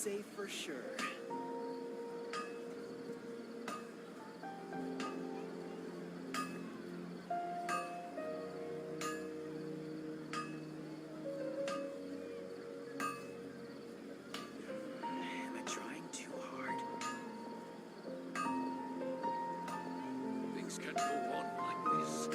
safe for sure. Am I trying too hard? Things can't go on like this.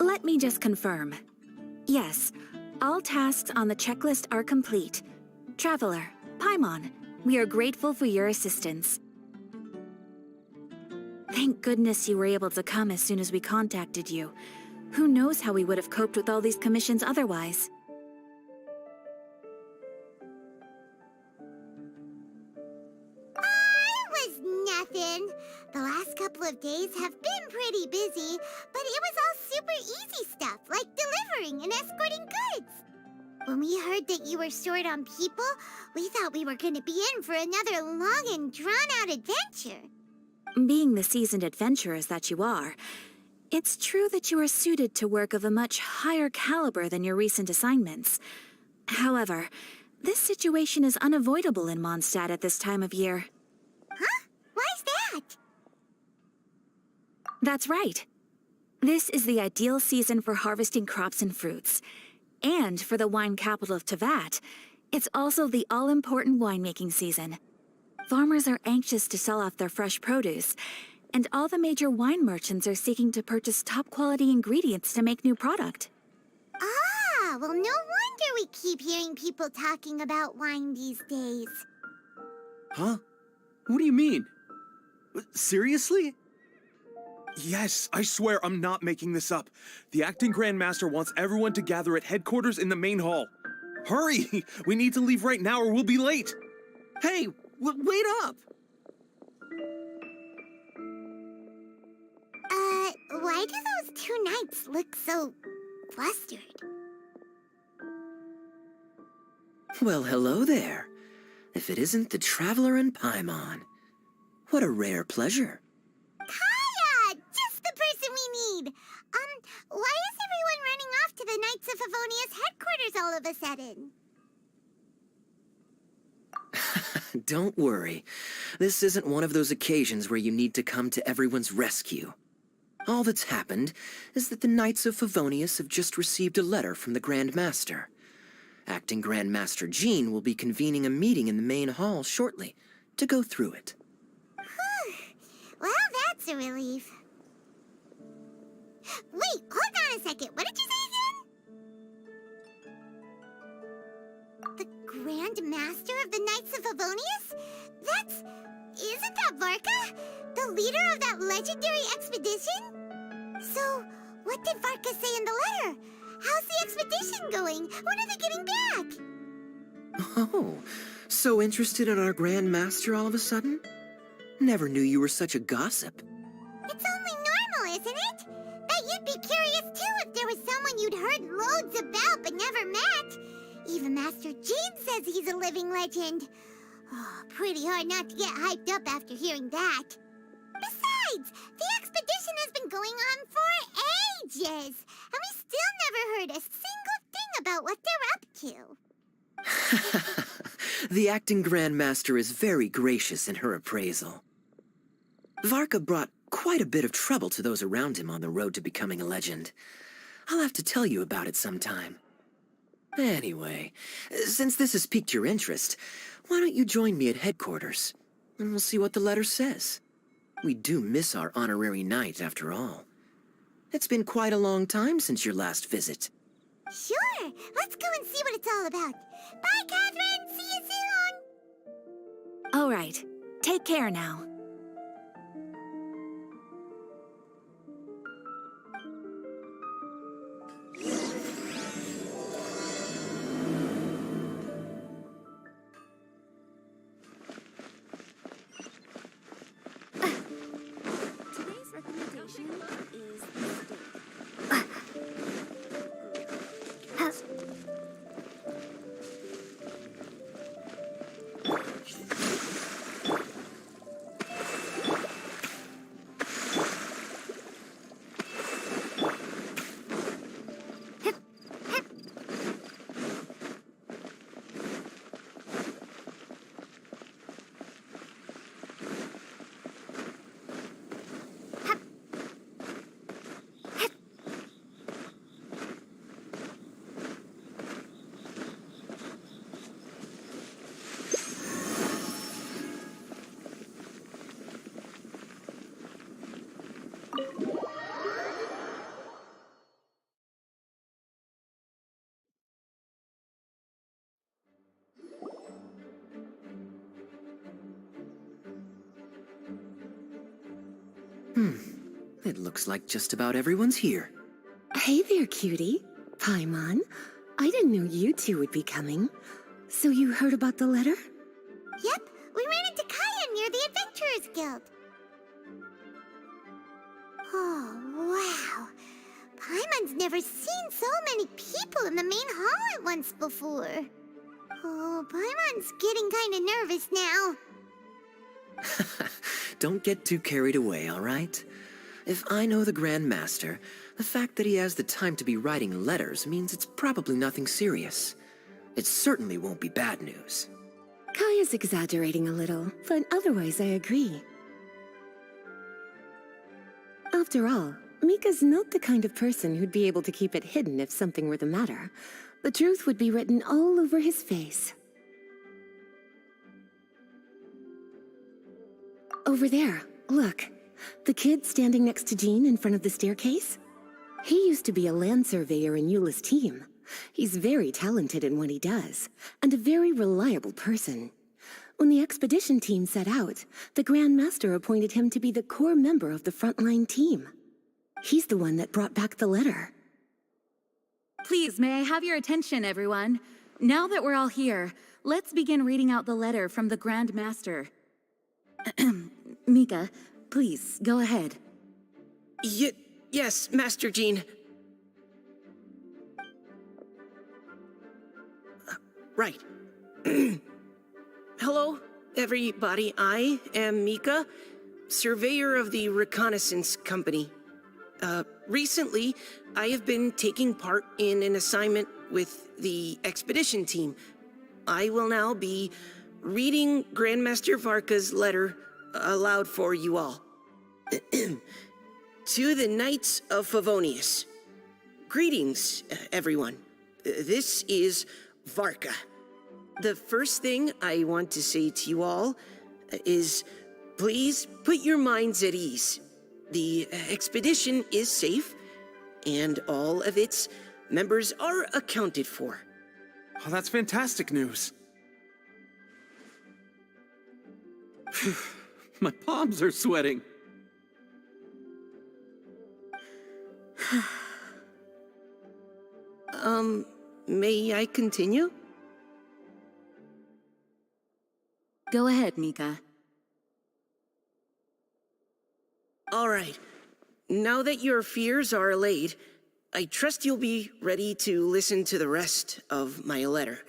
Let me just confirm. Yes, all tasks on the checklist are complete. Traveler, Paimon, we are grateful for your assistance. Thank goodness you were able to come as soon as we contacted you. Who knows how we would have coped with all these commissions otherwise? Was nothing. The last couple of days have been pretty busy, but it was all super easy stuff, like delivering and escorting goods. When we heard that you were short on people, we thought we were going to be in for another long and drawn-out adventure. Being the seasoned adventurers that you are, it's true that you are suited to work of a much higher caliber than your recent assignments. However, this situation is unavoidable in Mondstadt at this time of year. Huh? Why's that? That's right. This is the ideal season for harvesting crops and fruits. And for the wine capital of Teyvat, it's also the all-important winemaking season. Farmers are anxious to sell off their fresh produce, and all the major wine merchants are seeking to purchase top-quality ingredients to make new product. Ah, well, no wonder we keep hearing people talking about wine these days. Huh? What do you mean? Seriously? Yes, I swear I'm not making this up. The acting Grandmaster wants everyone to gather at headquarters in the main hall. Hurry! We need to leave right now or we'll be late. Hey, wait up! Why do those two knights look so flustered? Well, hello there. If it isn't the Traveler and Paimon. What a rare pleasure. Kaya! Just the person we need! Why is everyone running off to the Knights of Favonia's headquarters all of a sudden? Don't worry. This isn't one of those occasions where you need to come to everyone's rescue. All that's happened is that the Knights of Favonius have just received a letter from the Grand Master. Acting Grand Master Jean will be convening a meeting in the main hall shortly to go through it. Well, that's a relief. Wait, hold on a second. What did you say again? The Grand Master of the Knights of Favonius? Isn't that Varka? The leader of that legendary expedition? So, what did Varka say in the letter? How's the expedition going? When are they getting back? Oh, so interested in our Grand Master all of a sudden? Never knew you were such a gossip. It's only normal, isn't it? That you'd be curious too if there was someone you'd heard loads about but never met. Even Master Jean says he's a living legend. Oh, pretty hard not to get hyped up after hearing that. Besides, the expedition has been going on for ages, and we still never heard a single thing about what they're up to. to. The acting Grandmaster is very gracious in her appraisal. Varka brought quite a bit of trouble to those around him on the road to becoming a legend. I'll have to tell you about it sometime. Anyway, since this has piqued your interest, why don't you join me at headquarters, and we'll see what the letter says. We do miss our honorary knight, after all. It's been quite a long time since your last visit. Sure, let's go and see what it's all about. Bye, Catherine! See you soon! All right. Take care now. Today's recommendation is It looks like just about everyone's here. Hey there, cutie. Paimon. I didn't know you two would be coming. So you heard about the letter? Yep, we ran into Kaya near the Adventurers Guild. Oh, wow. Paimon's never seen so many people in the main hall at once before. Oh, Paimon's getting kinda nervous now. Don't get too carried away, all right? If I know the Grand Master, the fact that he has the time to be writing letters means it's probably nothing serious. It certainly won't be bad news. Kaya's exaggerating a little, but otherwise I agree. After all, Mika's not the kind of person who'd be able to keep it hidden if something were the matter. The truth would be written all over his face. Over there, look. The kid standing next to Jean in front of the staircase? He used to be a land surveyor in Eula's team. He's very talented in what he does, and a very reliable person. When the expedition team set out, the Grand Master appointed him to be the core member of the frontline team. He's the one that brought back the letter. Please, may I have your attention, everyone? Now that we're all here, let's begin reading out the letter from the Grand Master. Mika, please, go ahead. Yes, Master Jean. Right. Hello, everybody. I am Mika, surveyor of the Reconnaissance Company. Recently, I have been taking part in an assignment with the expedition team. I will now be reading Grandmaster Varka's letter aloud for you all. To the Knights of Favonius. Greetings, everyone. This is Varka. The first thing I want to say to you all is please put your minds at ease. The expedition is safe, and all of its members are accounted for. Oh, that's fantastic news. My palms are sweating. May I continue? Go ahead, Mika. All right. Now that your fears are allayed, I trust you'll be ready to listen to the rest of my letter.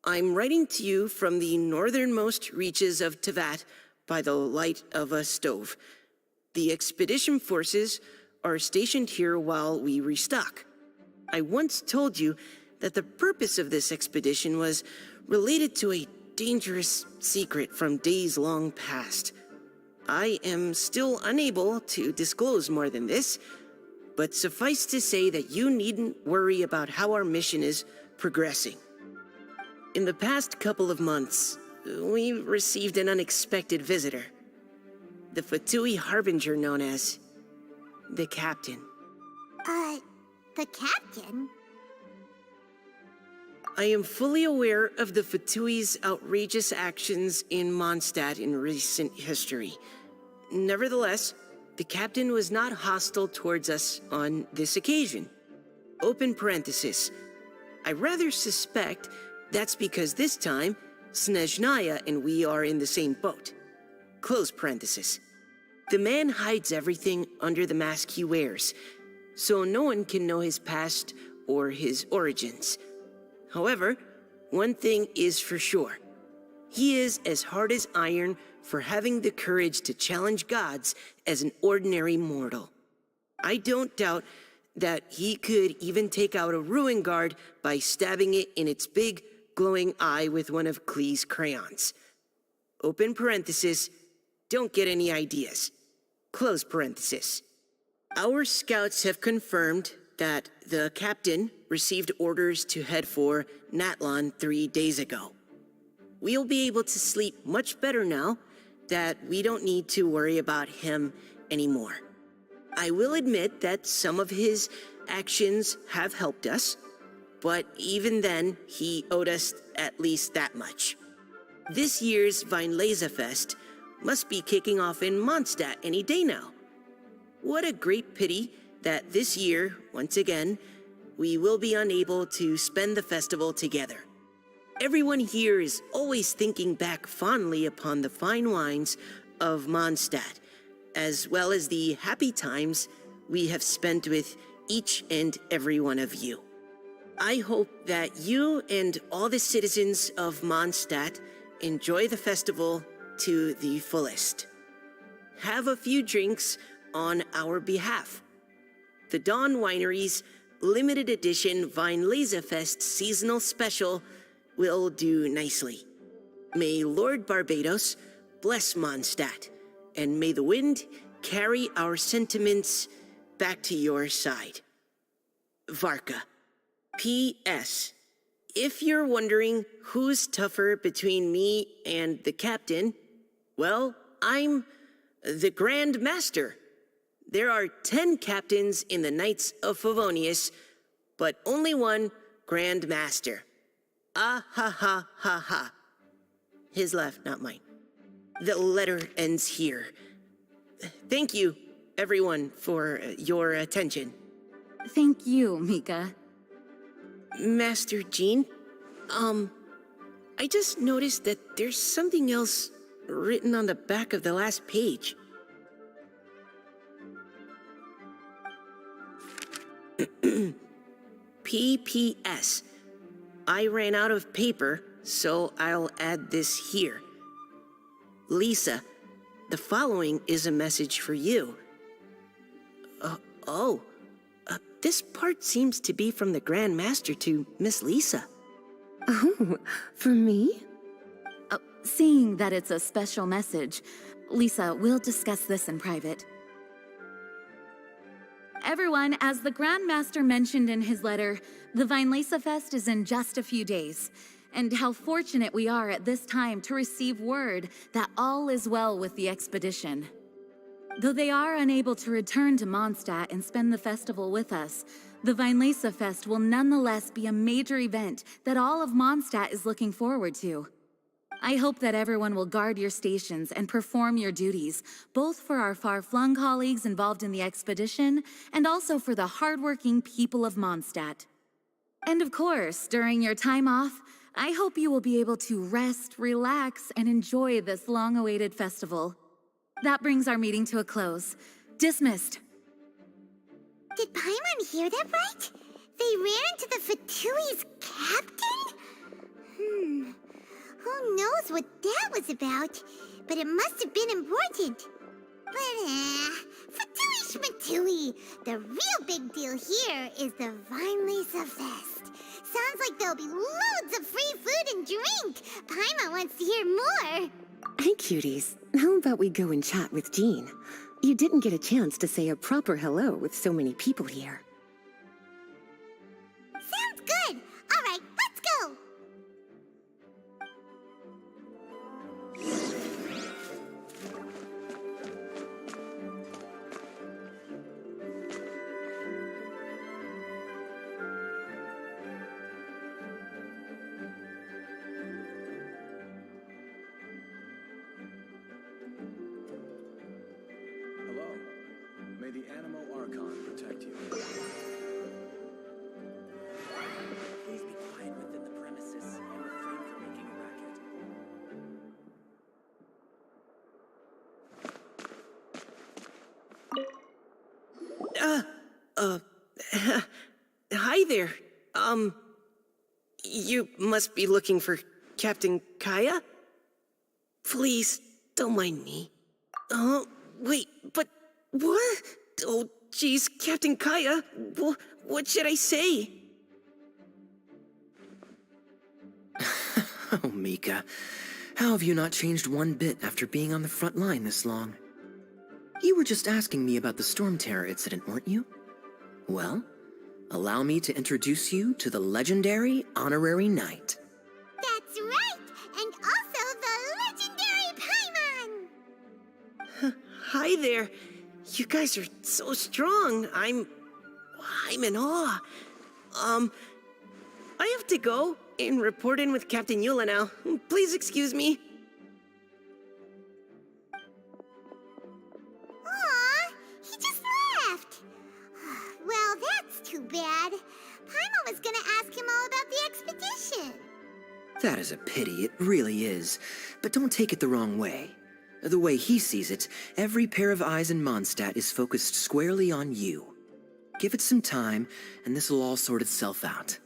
I'm writing to you from the northernmost reaches of Tevat by the light of a stove. The expedition forces are stationed here while we restock. I once told you that the purpose of this expedition was related to a dangerous secret from days long past. I am still unable to disclose more than this, but suffice to say that you needn't worry about how our mission is progressing. In the past couple of months, we received an unexpected visitor. The Fatui Harbinger known as the Captain. The captain? I am fully aware of the Fatui's outrageous actions in Mondstadt in recent history. Nevertheless, the Captain was not hostile towards us on this occasion. Open parenthesis. I rather suspect that's because this time, Snezhnaya and we are in the same boat. Close parenthesis. The man hides everything under the mask he wears, so no one can know his past or his origins. However, one thing is for sure. He is as hard as iron for having the courage to challenge gods as an ordinary mortal. I don't doubt that he could even take out a ruin guard by stabbing it in its big, glowing eye with one of Klee's crayons. Open parenthesis, don't get any ideas. Close parenthesis. Our scouts have confirmed that the captain received orders to head for Natlon 3 days ago. We'll be able to sleep much better now that we don't need to worry about him anymore. I will admit that some of his actions have helped us, but even then, he owed us at least that much. This year's Weinlesefest must be kicking off in Mondstadt any day now. What a great pity that this year, once again, we will be unable to spend the festival together. Everyone here is always thinking back fondly upon the fine wines of Mondstadt, as well as the happy times we have spent with each and every one of you. I hope that you and all the citizens of Mondstadt enjoy the festival to the fullest. Have a few drinks on our behalf. The Dawn Winery's limited edition Weinlesefest seasonal special will do nicely. May Lord Barbados bless Mondstadt, and may the wind carry our sentiments back to your side. Varka. P.S. If you're wondering who's tougher between me and the captain, well, I'm the Grand Master. There are 10 captains in the Knights of Favonius, but only one Grand Master. Ah ha ha ha ha. His laugh, not mine. The letter ends here. Thank you, everyone, for your attention. Thank you, Mika. Master Jean, I just noticed that there's something else written on the back of the last page. P.P.S. I ran out of paper, so I'll add this here. Lisa, the following is a message for you. This part seems to be from the Grand Master to Miss Lisa. Oh, for me? Seeing that it's a special message, Lisa, we'll discuss this in private. Everyone, as the Grand Master mentioned in his letter, the Weinlesefest is in just a few days, and how fortunate we are at this time to receive word that all is well with the expedition. Though they are unable to return to Mondstadt and spend the festival with us, the Weinlesefest will nonetheless be a major event that all of Mondstadt is looking forward to. I hope that everyone will guard your stations and perform your duties, both for our far-flung colleagues involved in the expedition and also for the hardworking people of Mondstadt. And of course, during your time off, I hope you will be able to rest, relax, and enjoy this long-awaited festival. That brings our meeting to a close. Dismissed. Did Paimon hear that right? They ran into the Fatui's captain? Who knows what that was about? But it must have been important. But, Fatui Schmatui! The real big deal here is the Weinlesefest. Sounds like there'll be loads of free food and drink. Paimon wants to hear more. Hey, cuties. How about we go and chat with Jean? You didn't get a chance to say a proper hello with so many people here. Sounds good. All right, let's go. Hello. May the Animo Archon protect you. Please be quiet within the premises and refrain from making a racket. Hi there. You must be looking for Captain Kaya? Please, don't mind me. Wait, but what? Oh, geez, Captain Kaya, what should I say? Oh, Mika. How have you not changed one bit after being on the front line this long? You were just asking me about the Storm Terror incident, weren't you? Well, allow me to introduce you to the legendary Honorary Knight. That's right, and also the legendary Paimon. Hi there. You guys are so strong. I'm in awe. I have to go and report in with Captain Eula now. Please excuse me. Aw, he just left. Well, that's too bad. Paimon was gonna ask him all about the expedition. That is a pity, it really is. But don't take it the wrong way. The way he sees it, every pair of eyes in Mondstadt is focused squarely on you. Give it some time, and this will all sort itself out.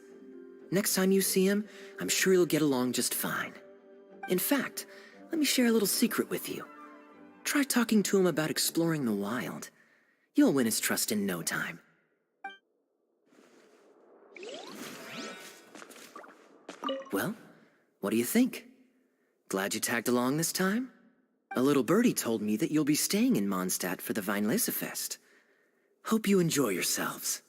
Next time you see him, I'm sure you'll get along just fine. In fact, let me share a little secret with you. Try talking to him about exploring the wild. You'll win his trust in no time. Well, what do you think? Glad you tagged along this time? A little birdie told me that you'll be staying in Mondstadt for the Weinlesefest. Hope you enjoy yourselves.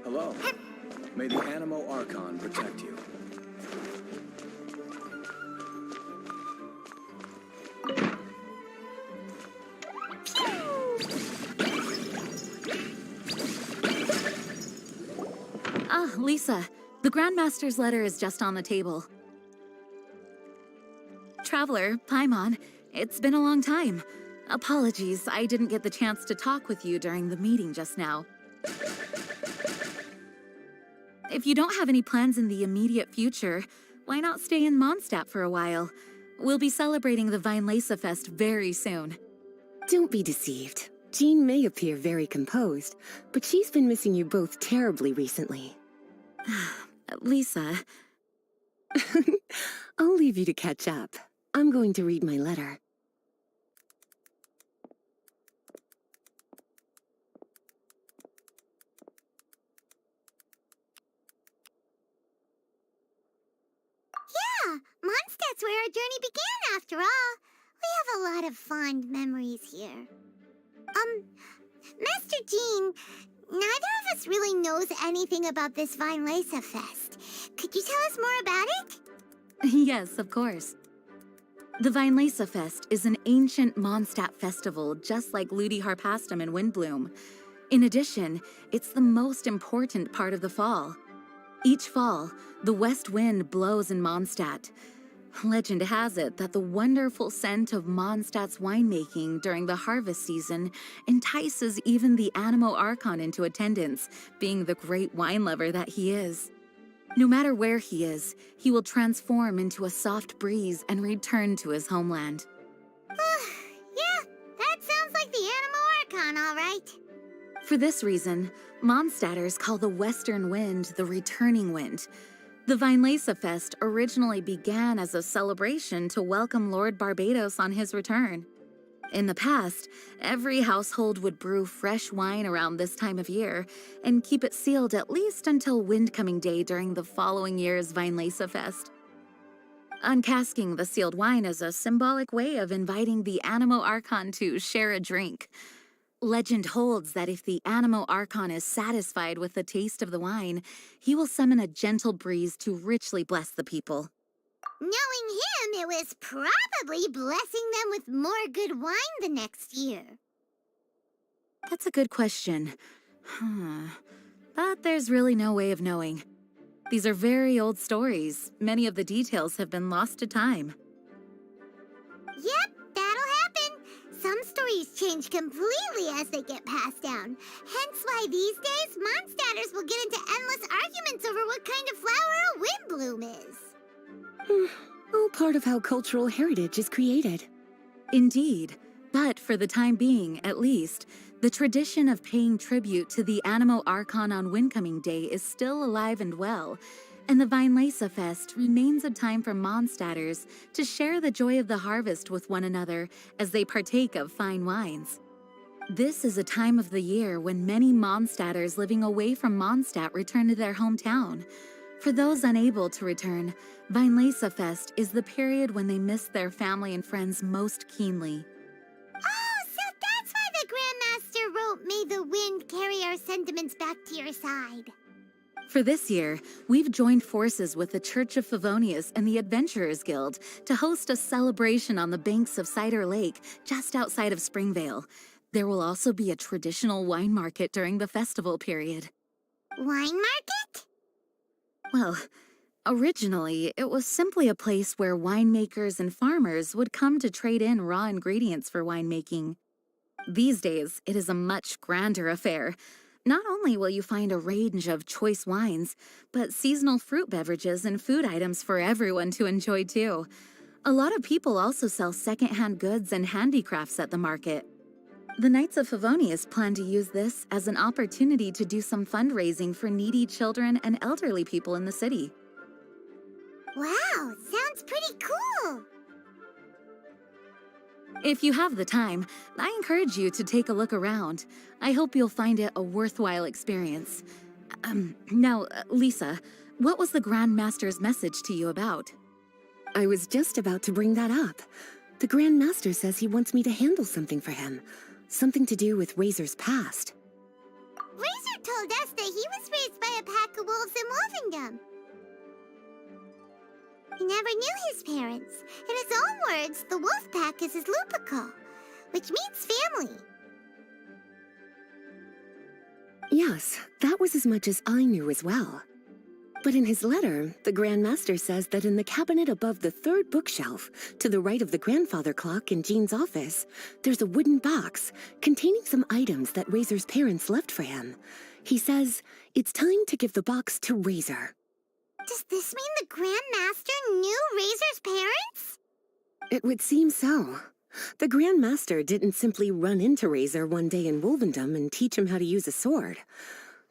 Hello. May the Animo Archon protect you. Ah, Lisa. The Grandmaster's letter is just on the table. Traveler, Paimon, it's been a long time. Apologies, I didn't get the chance to talk with you during the meeting just now. If you don't have any plans in the immediate future, why not stay in Mondstadt for a while? We'll be celebrating the Weinlesefest very soon. Don't be deceived. Jean may appear very composed, but she's been missing you both terribly recently. Lisa, I'll leave you to catch up. I'm going to read my letter. Yeah, Mondstadt's where our journey began after all. We have a lot of fond memories here. Master Jean, neither of us really knows anything about this Weinlesefest. Could you tell us more about it? yes, of course. The Weinlesefest is an ancient Mondstadt festival just like Ludi Harpastum and Windbloom. In addition, it's the most important part of the fall. Each fall, the west wind blows in Mondstadt. Legend has it that the wonderful scent of Mondstadt's winemaking during the harvest season entices even the Animo Archon into attendance, being the great wine lover that he is. No matter where he is, he will transform into a soft breeze and return to his homeland. Yeah, that sounds like the Animal Archon, all right. For this reason, Mondstadters call the western wind the returning wind. The Vinelasa Fest originally began as a celebration to welcome Lord Barbados on his return. In the past, every household would brew fresh wine around this time of year and keep it sealed at least until Windcoming Day during the following year's Vinelasa Fest. Uncasking the sealed wine is a symbolic way of inviting the Animo Archon to share a drink. Legend holds that if the Animo Archon is satisfied with the taste of the wine, he will summon a gentle breeze to richly bless the people. Knowing him, it was probably blessing them with more good wine the next year. That's a good question. But there's really no way of knowing. These are very old stories. Many of the details have been lost to time. Yep, that'll happen. Some stories change completely as they get passed down. Hence why these days, Mondstadters will get into endless arguments over what kind of flower a windbloom is. All part of how cultural heritage is created. Indeed. But for the time being, at least, the tradition of paying tribute to the Animo Archon on Windcoming Day is still alive and well, and the Vinelasa Fest remains a time for Mondstadters to share the joy of the harvest with one another as they partake of fine wines. This is a time of the year when many Mondstadters living away from Mondstadt return to their hometown. For those unable to return, Vinelasa Fest is the period when they miss their family and friends most keenly. Oh, so that's why the Grandmaster wrote, "May the wind carry our sentiments back to your side." For this year, we've joined forces with the Church of Favonius and the Adventurers Guild to host a celebration on the banks of Cider Lake, just outside of Springvale. There will also be a traditional wine market during the festival period. Wine market? Well, originally, it was simply a place where winemakers and farmers would come to trade in raw ingredients for winemaking. These days, it is a much grander affair. Not only will you find a range of choice wines, but seasonal fruit beverages and food items for everyone to enjoy too. A lot of people also sell secondhand goods and handicrafts at the market. The Knights of Favonius plan to use this as an opportunity to do some fundraising for needy children and elderly people in the city. Wow, sounds pretty cool. If you have the time, I encourage you to take a look around. I hope you'll find it a worthwhile experience. Now, Lisa, what was the Grand Master's message to you about? I was just about to bring that up. The Grand Master says he wants me to handle something for him. Something to do with Razor's past. Razor told us that he was raised by a pack of wolves in Wolvendom. He never knew his parents. In his own words, the wolf pack is his lupical, which means family. Yes, that was as much as I knew as well. But in his letter, the Grand Master says that in the cabinet above the third bookshelf, to the right of the grandfather clock in Jean's office, there's a wooden box containing some items that Razor's parents left for him. He says it's time to give the box to Razor. Does this mean the Grand Master knew Razor's parents? It would seem so. The Grand Master didn't simply run into Razor one day in Wolvendom and teach him how to use a sword.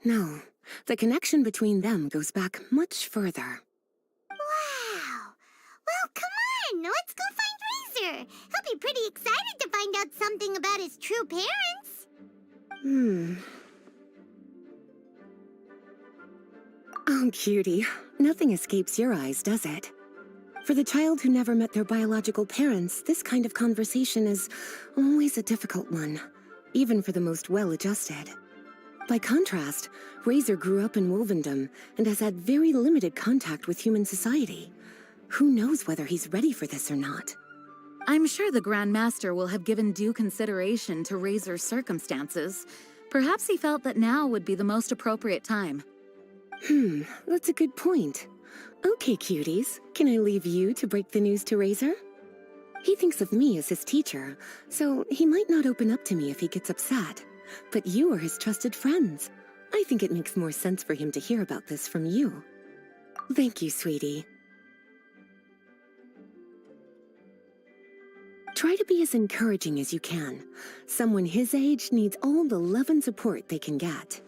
No, the connection between them goes back much further. Wow! Well, come on! Let's go find Razor! He'll be pretty excited to find out something about his true parents! Oh, cutie. Nothing escapes your eyes, does it? For the child who never met their biological parents, this kind of conversation is always a difficult one, even for the most well-adjusted. By contrast, Razor grew up in Wolvendom and has had very limited contact with human society. Who knows whether he's ready for this or not? I'm sure the Grand Master will have given due consideration to Razor's circumstances. Perhaps he felt that now would be the most appropriate time. That's a good point. Okay, cuties, can I leave you to break the news to Razor? He thinks of me as his teacher, so he might not open up to me if he gets upset. But you are his trusted friends. I think it makes more sense for him to hear about this from you. Thank you, sweetie. Try to be as encouraging as you can. Someone his age needs all the love and support they can get.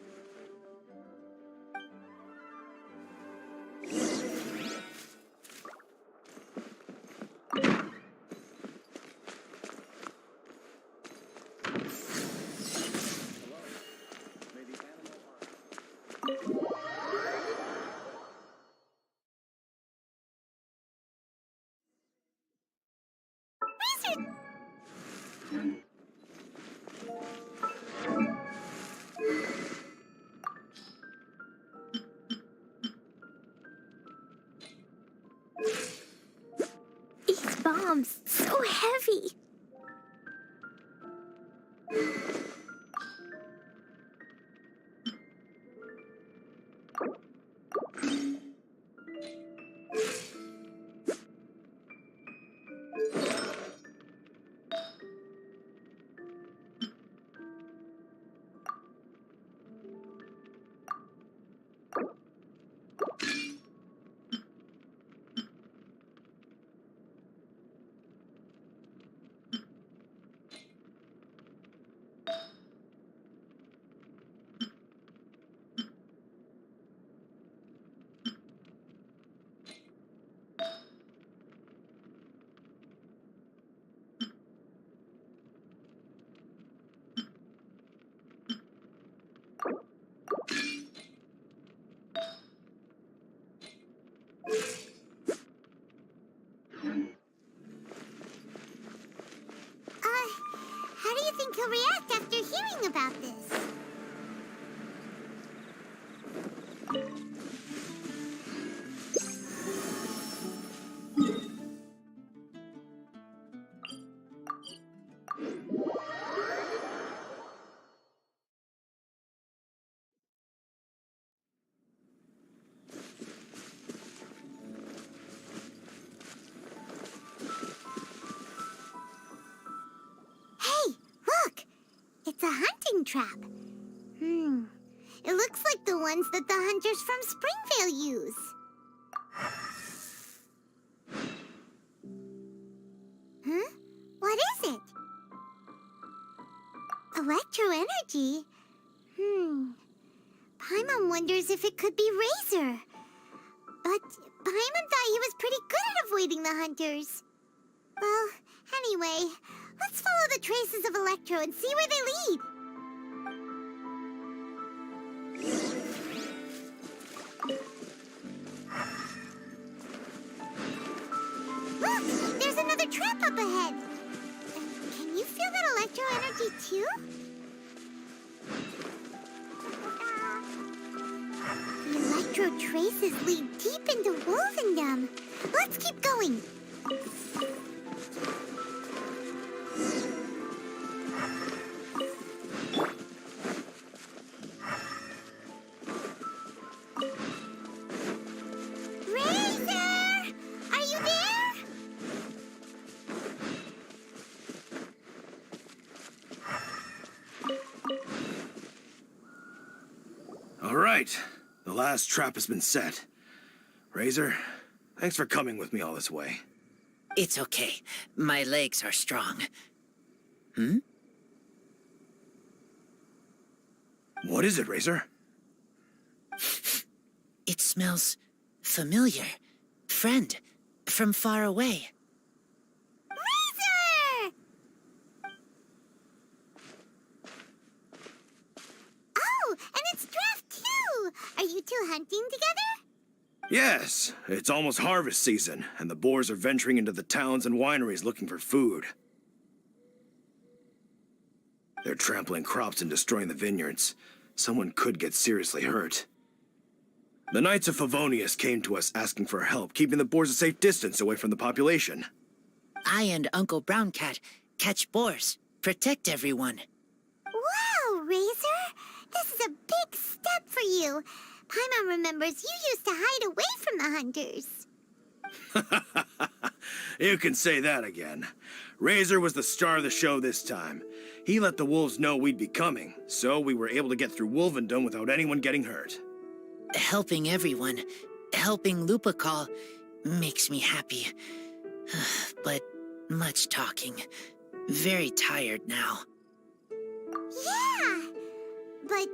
These bombs, so heavy. How do you think he'll react after hearing about this? Hey, look! It's a hunting trap. It looks like the ones that the hunters from Springvale use. Huh? What is it? Electro energy? Paimon wonders if it could be Razor. But Paimon thought he was pretty good at avoiding the hunters. Well, anyway, let's follow the traces of Electro and see where they lead. Look! There's another trap up ahead! Can you feel that electro energy too? The electro traces lead deep into Wolvendom. Let's keep going. Razor! Are you there? All right. The last trap has been set. Razor, thanks for coming with me all this way. It's okay. My legs are strong. What is it, Razor? It smells familiar. Friend, from far away. Razor! Oh, and it's Draft too! Are you two hunting together? Yes, it's almost harvest season, and the boars are venturing into the towns and wineries looking for food. They're trampling crops and destroying the vineyards. Someone could get seriously hurt. The Knights of Favonius came to us asking for help, keeping the boars a safe distance away from the population. I and Uncle Brown Cat catch boars, protect everyone. Wow, Razor! This is a big step for you. Paimon remembers you used to hide away from the hunters. You can say that again. Razor was the star of the show this time. He let the wolves know we'd be coming, so we were able to get through Wolvendom without anyone getting hurt. Helping everyone helping Lupa call makes me happy. But much talking. Very tired now. Yeah! But,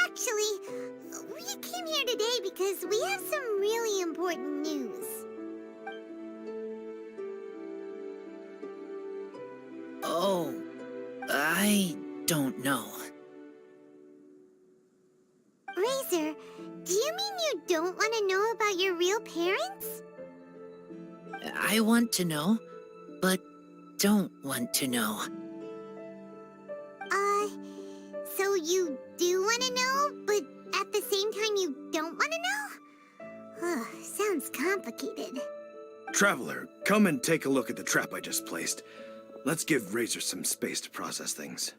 actually, we came here today because we have some really important news. Oh, I don't know. Razor, do you mean you don't want to know about your real parents? I want to know, but don't want to know. So you do want to know, but at the same time you don't want to know? Sounds complicated. Traveler, come and take a look at the trap I just placed. Let's give Razor some space to process things.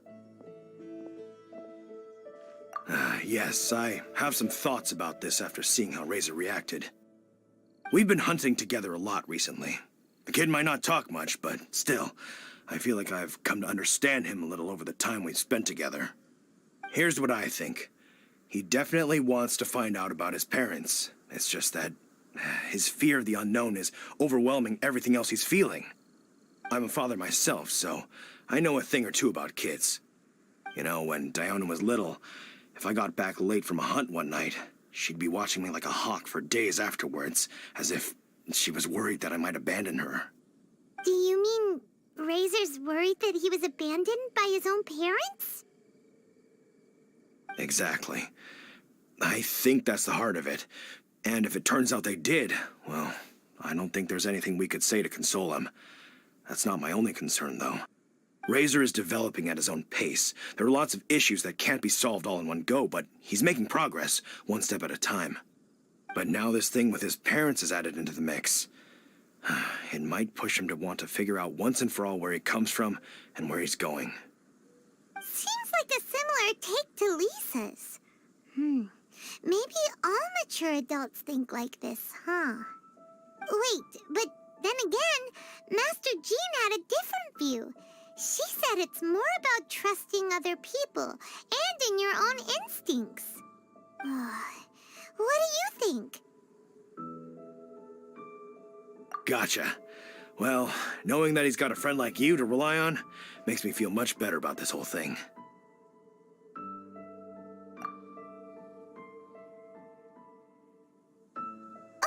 Yes, I have some thoughts about this after seeing how Razor reacted. We've been hunting together a lot recently. The kid might not talk much, but still, I feel like I've come to understand him a little over the time we've spent together. Here's what I think. He definitely wants to find out about his parents. It's just that his fear of the unknown is overwhelming everything else he's feeling. I'm a father myself, so I know a thing or two about kids. You know, when Diona was little, if I got back late from a hunt one night, she'd be watching me like a hawk for days afterwards, as if she was worried that I might abandon her. Do you mean Razor's worried that he was abandoned by his own parents? Exactly. I think that's the heart of it. And if it turns out they did, well, I don't think there's anything we could say to console him. That's not my only concern, though. Razor is developing at his own pace. There are lots of issues that can't be solved all in one go, but he's making progress, one step at a time. But now this thing with his parents is added into the mix. It might push him to want to figure out once and for all where he comes from and where he's going. Seems like a similar take to Lisa's. Maybe all mature adults think like this, huh? Wait, but then again, Master Jean had a different view. She said it's more about trusting other people and in your own instincts. What do you think? Gotcha. Well, knowing that he's got a friend like you to rely on makes me feel much better about this whole thing.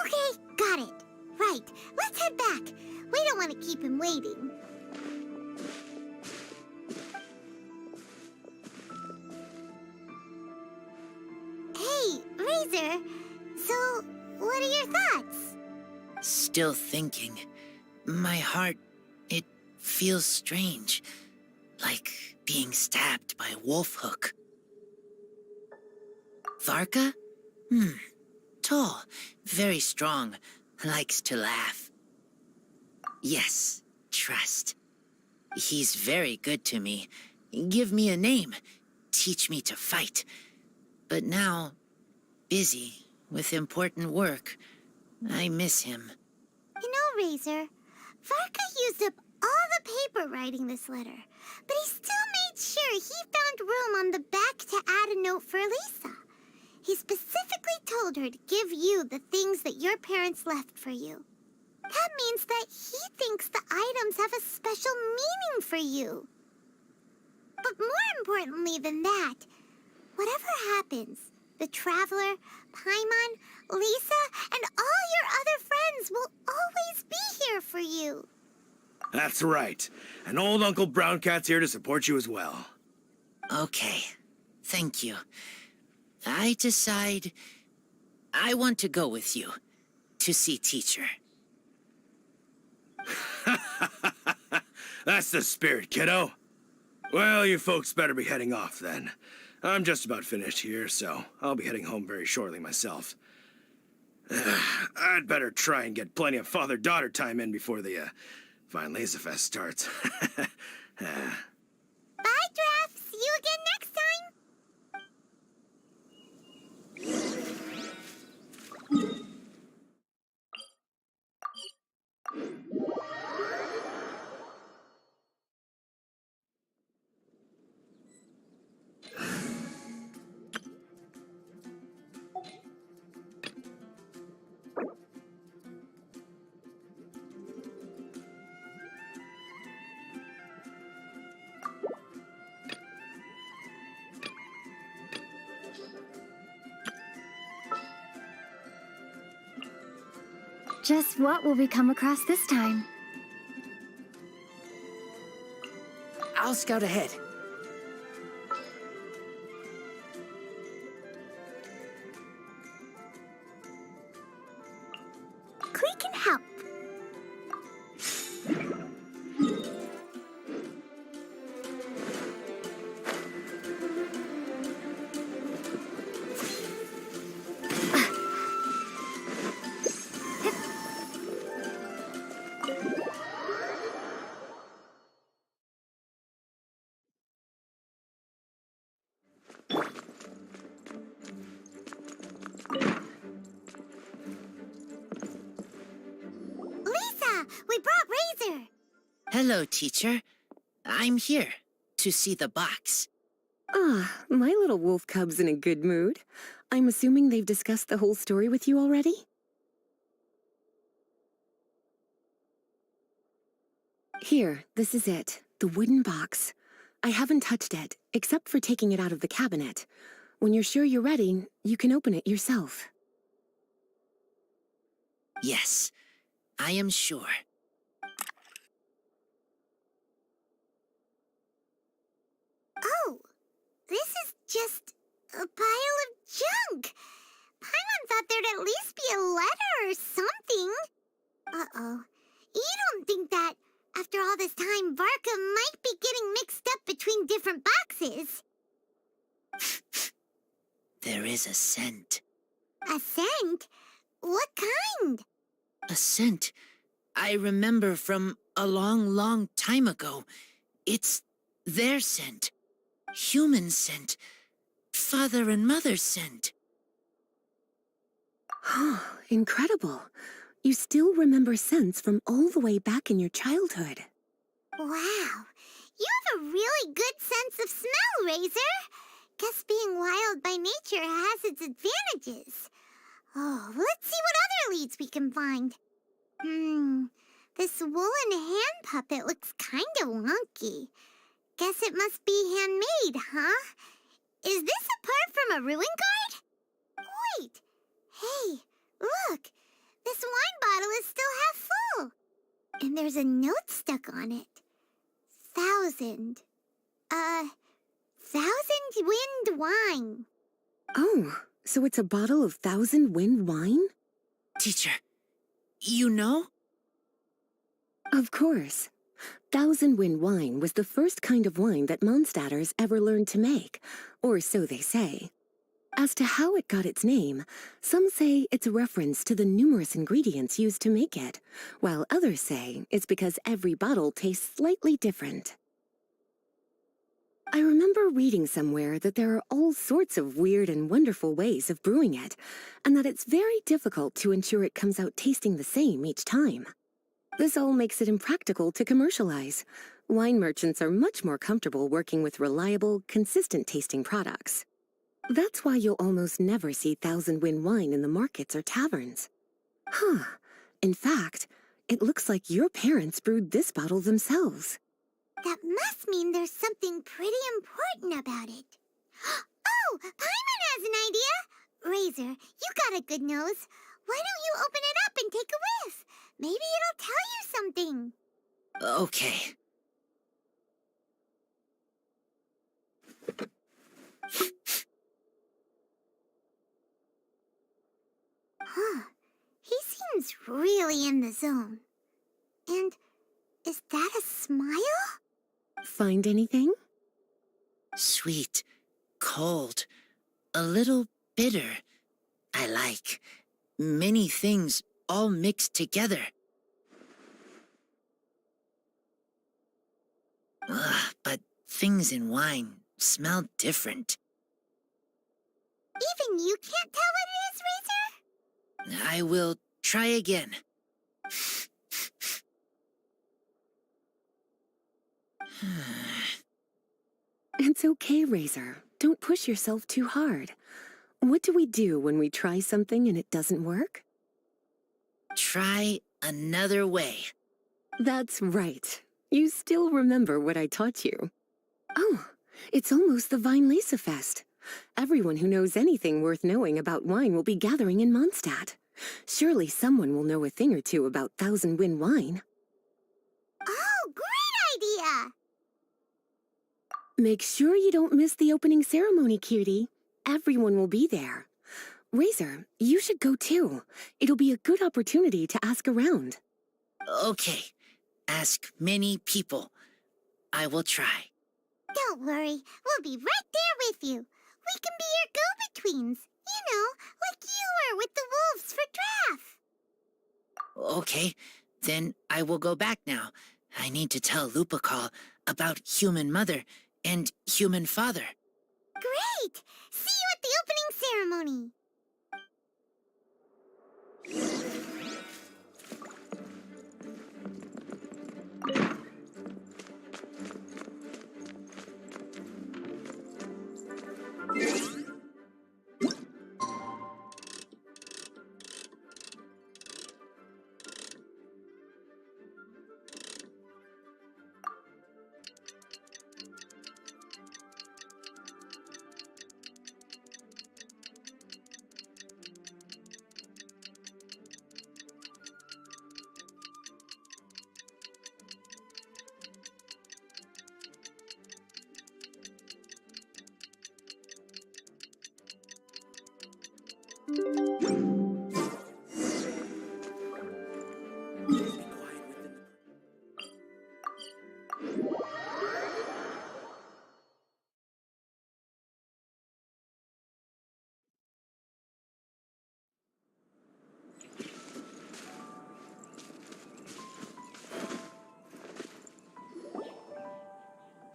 Okay, got it. Right, let's head back. We don't want to keep him waiting. Hey, Razor. So, what are your thoughts? Still thinking. My heart, it feels strange. Like being stabbed by a wolf hook. Varka? Tall, very strong, likes to laugh. Yes, trust. He's very good to me. Give me a name. Teach me to fight. But now, busy with important work. I miss him. You know, Razor, Varka used up all the paper writing this letter, but he still made sure he found room on the back to add a note for Lisa. He specifically told her to give you the things that your parents left for you. That means that he thinks the items have a special meaning for you. But more importantly than that, whatever happens, the Traveler, Paimon, Lisa, and all your other friends will always be here for you. That's right. And old Uncle Brown Cat's here to support you as well. Okay, thank you. I decide I want to go with you to see teacher. That's the spirit, kiddo. Well, you folks better be heading off then. I'm just about finished here, so I'll be heading home very shortly myself. I'd better try and get plenty of father-daughter time in before the Vine Laser Fest starts. Bye, Draf. See you again next time. Just what will we come across this time? I'll scout ahead. Klee can help. Lisa, we brought Razor. Hello, teacher. I'm here to see the box. Ah, my little wolf cub's in a good mood. I'm assuming they've discussed the whole story with you already? Here, this is it. The wooden box. I haven't touched it, except for taking it out of the cabinet. When you're sure you're ready, you can open it yourself. Yes, I am sure. Oh, this is just a pile of junk. Paimon thought there'd at least be a letter or something. Uh-oh. You don't think that, after all this time, Varka might be getting mixed up between different boxes? There is a scent. A scent? What kind? A scent I remember from a long, long time ago. It's their scent. Human scent. Father and mother scent. Incredible. You still remember scents from all the way back in your childhood. Wow. You have a really good sense of smell, Razor. Guess being wild by nature has its advantages. Oh, let's see what other leads we can find. This woolen hand puppet looks kinda wonky. Guess it must be handmade, huh? Is this a part from a ruin guard? Wait! Hey, look! This wine bottle is still half full. And there's a note stuck on it. 1,000 wind wine. Oh, so it's a bottle of 1,000 wind wine? Teacher, you know? Of course. 1,000 wind wine was the first kind of wine that Mondstadters ever learned to make, or so they say. As to how it got its name, some say it's a reference to the numerous ingredients used to make it, while others say it's because every bottle tastes slightly different. I remember reading somewhere that there are all sorts of weird and wonderful ways of brewing it, and that it's very difficult to ensure it comes out tasting the same each time. This all makes it impractical to commercialize. Wine merchants are much more comfortable working with reliable, consistent-tasting products. That's why you'll almost never see 1,000 wind wine in the markets or taverns. Huh. In fact, it looks like your parents brewed this bottle themselves. That must mean there's something pretty important about it. Oh, Paimon has an idea! Razor, you got a good nose. Why don't you open it up and take a whiff? Maybe it'll tell you something. Okay. Huh. He seems really in the zone. And is that a smile? Find anything? Sweet, cold, a little bitter. I like many things all mixed together. But things in wine smell different. Even you can't tell what it is, Razor? I will try again. It's okay, Razor. Don't push yourself too hard. What do we do when we try something and it doesn't work? Try another way. That's right. You still remember what I taught you. Oh, it's almost the Weinlese Fest. Everyone who knows anything worth knowing about wine will be gathering in Mondstadt. Surely someone will know a thing or two about Thousand Wind wine. Oh, great idea! Make sure you don't miss the opening ceremony, cutie. Everyone will be there. Razor, you should go too. It'll be a good opportunity to ask around. Okay. Ask many people. I will try. Don't worry, we'll be right there with you. We can be your go-betweens. You know, like you were with the wolves for Draff. Okay, then I will go back now. I need to tell Lupacall about Human Mother and Human Father. Great! See you at the opening ceremony.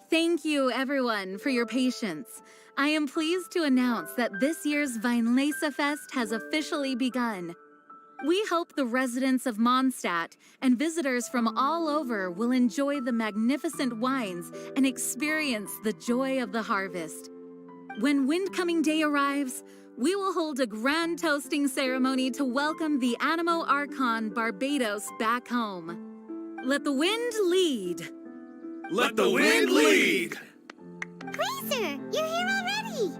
Thank you, everyone, for your patience. I am pleased to announce that this year's Weinlese Fest has officially begun. We hope the residents of Mondstadt and visitors from all over will enjoy the magnificent wines and experience the joy of the harvest. When Windcoming Day arrives, we will hold a grand toasting ceremony to welcome the Animo Archon Barbados back home. Let the wind lead. Let the wind lead! Razor, you're here already.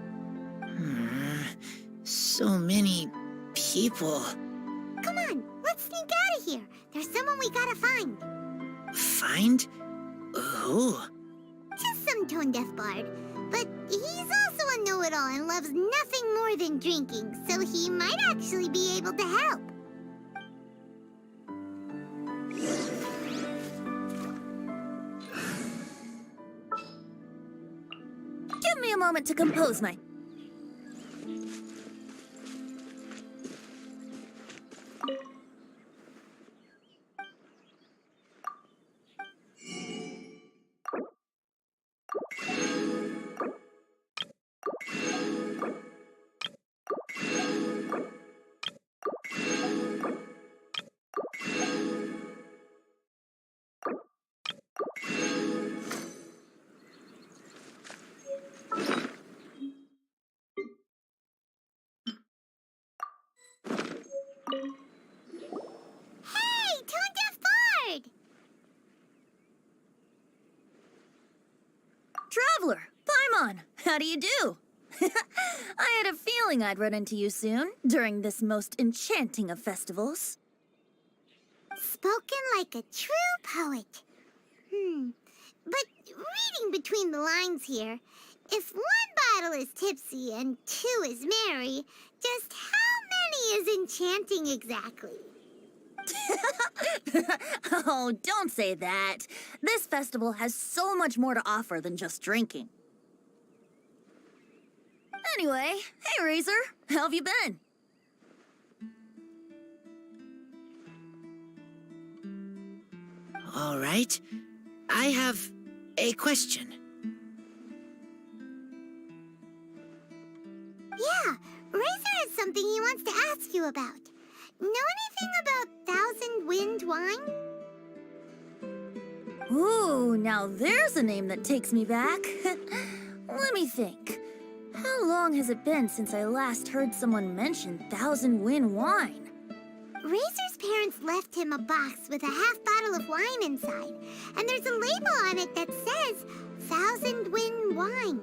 So many people. Come on, let's sneak out of here. There's someone we gotta find. Find? Who? Just some tone-deaf bard. But he's also a know-it-all and loves nothing more than drinking, so he might actually be able to help. Give me a moment to compose my... Hey, tone-deaf bard! Traveler, Paimon, how do you do? I had a feeling I'd run into you soon, during this most enchanting of festivals. Spoken like a true poet. But reading between the lines here, if one bottle is tipsy and two is merry, just how many is enchanting exactly? Oh, don't say that. This festival has so much more to offer than just drinking. Anyway, hey Razor, how have you been? All right. I have a question. Yeah, Razor has something he wants to ask you about. Know anything about Thousand Wind wine? Ooh, now there's a name that takes me back. Let me think. How long has it been since I last heard someone mention Thousand Wind wine? Razor's parents left him a box with a half bottle of wine inside, and there's a label on it that says Thousand Wind wine.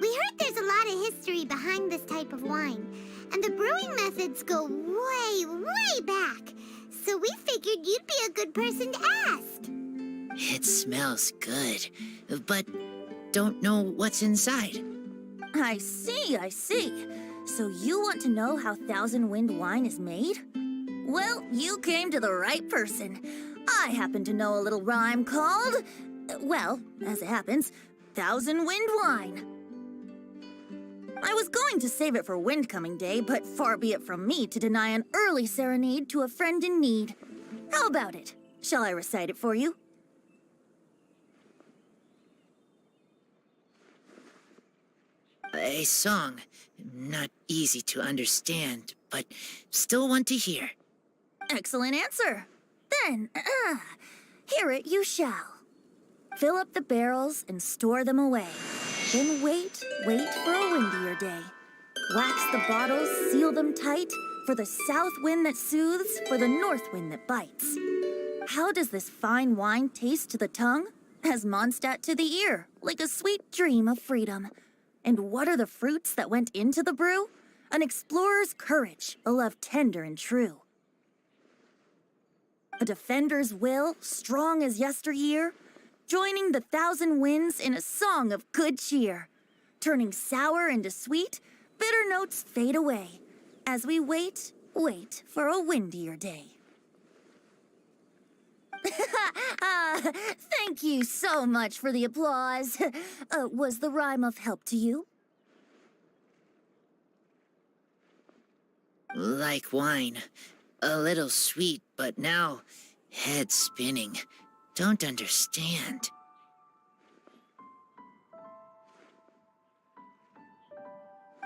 We heard there's a lot of history behind this type of wine, and the brewing methods go way, way back. So we figured you'd be a good person to ask. It smells good, but don't know what's inside. I see, I see. So you want to know how Thousand Wind wine is made? Well, you came to the right person. I happen to know a little rhyme called, well, as it happens, Thousand Wind wine. I was going to save it for Windcoming Day, but far be it from me to deny an early serenade to a friend in need. How about it? Shall I recite it for you? A song, not easy to understand, but still one to hear. Excellent answer. Then, hear it you shall. Fill up the barrels and store them away. Then wait for a windier day. Wax the bottles, seal them tight, for the south wind that soothes, for the north wind that bites. How does this fine wine taste to the tongue? As Mondstadt to the ear, like a sweet dream of freedom. And what are the fruits that went into the brew? An explorer's courage, a love tender and true. A defender's will, strong as yesteryear, joining the thousand winds in a song of good cheer. Turning sour into sweet, bitter notes fade away, as we wait for a windier day. Thank you so much for the applause. Was the rhyme of help to you? Like wine. A little sweet, but now head spinning. Don't understand.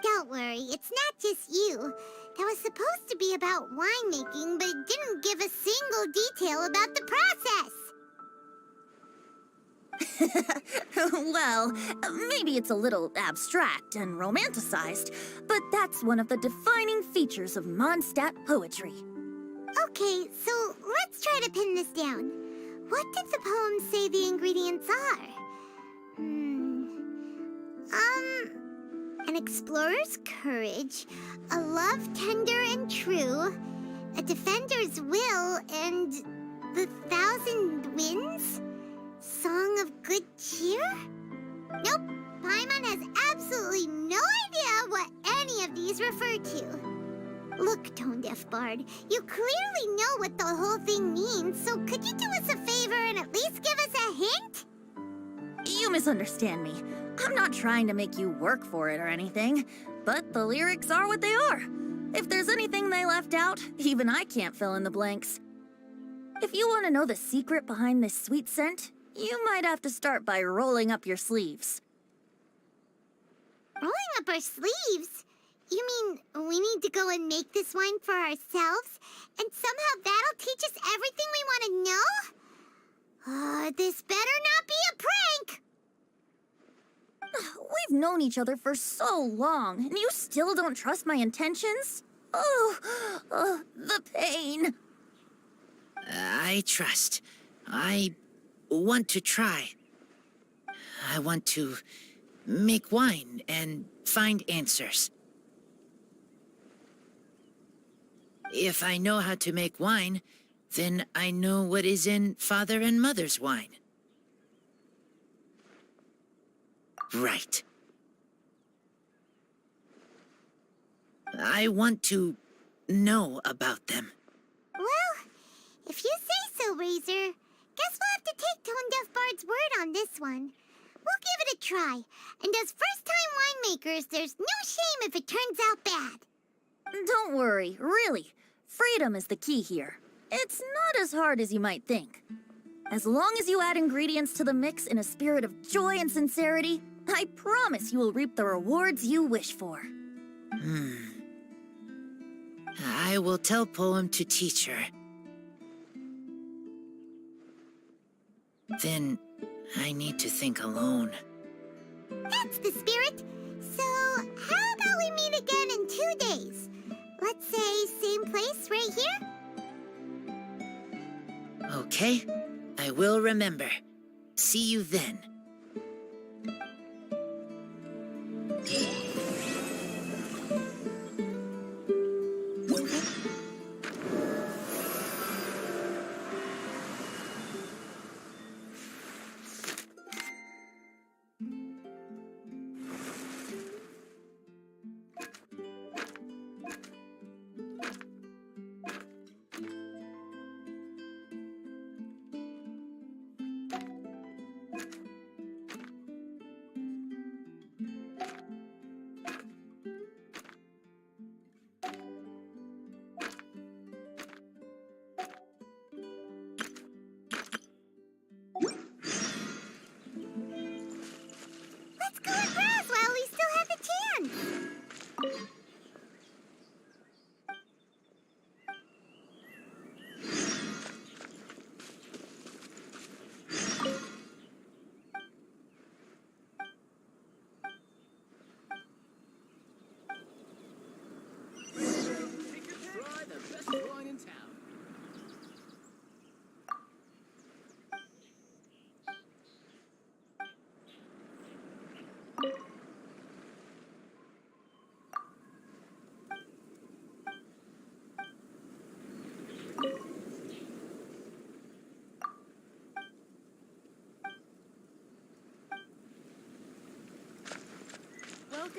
Don't worry, it's not just you. That was supposed to be about winemaking, but it didn't give a single detail about the process. Well, maybe it's a little abstract and romanticized, but that's one of the defining features of Mondstadt poetry. Okay, so let's try to pin this down. What did the poem say the ingredients are? An explorer's courage, a love tender and true, a defender's will, and the thousand winds? Song of good cheer? Nope, Paimon has absolutely no idea what any of these refer to. Look, Tone-Deaf Bard, you clearly know what the whole thing means, so could you do us a favor and at least give us a hint? You misunderstand me. I'm not trying to make you work for it or anything, but the lyrics are what they are. If there's anything they left out, even I can't fill in the blanks. If you want to know the secret behind this sweet scent, you might have to start by rolling up your sleeves. Rolling up our sleeves? You mean we need to go and make this wine for ourselves, and somehow that'll teach us everything we want to know? This better not be a prank! We've known each other for so long, and you still don't trust my intentions? Oh, the pain. I trust. I want to try. I want to make wine and find answers. If I know how to make wine, then I know what is in Father and Mother's wine. Right. I want to know about them. Well, if you say so, Razor, guess we'll have to take Tone-Deaf Bard's word on this one. We'll give it a try, and as first-time winemakers, there's no shame if it turns out bad. Don't worry, really. Freedom is the key here. It's not as hard as you might think. As long as you add ingredients to the mix in a spirit of joy and sincerity, I promise you will reap the rewards you wish for. I will tell Poem to teacher. Then I need to think alone. That's the spirit. So, how about we meet again in 2 days? Let's say same place right here? Okay, I will remember. See you then.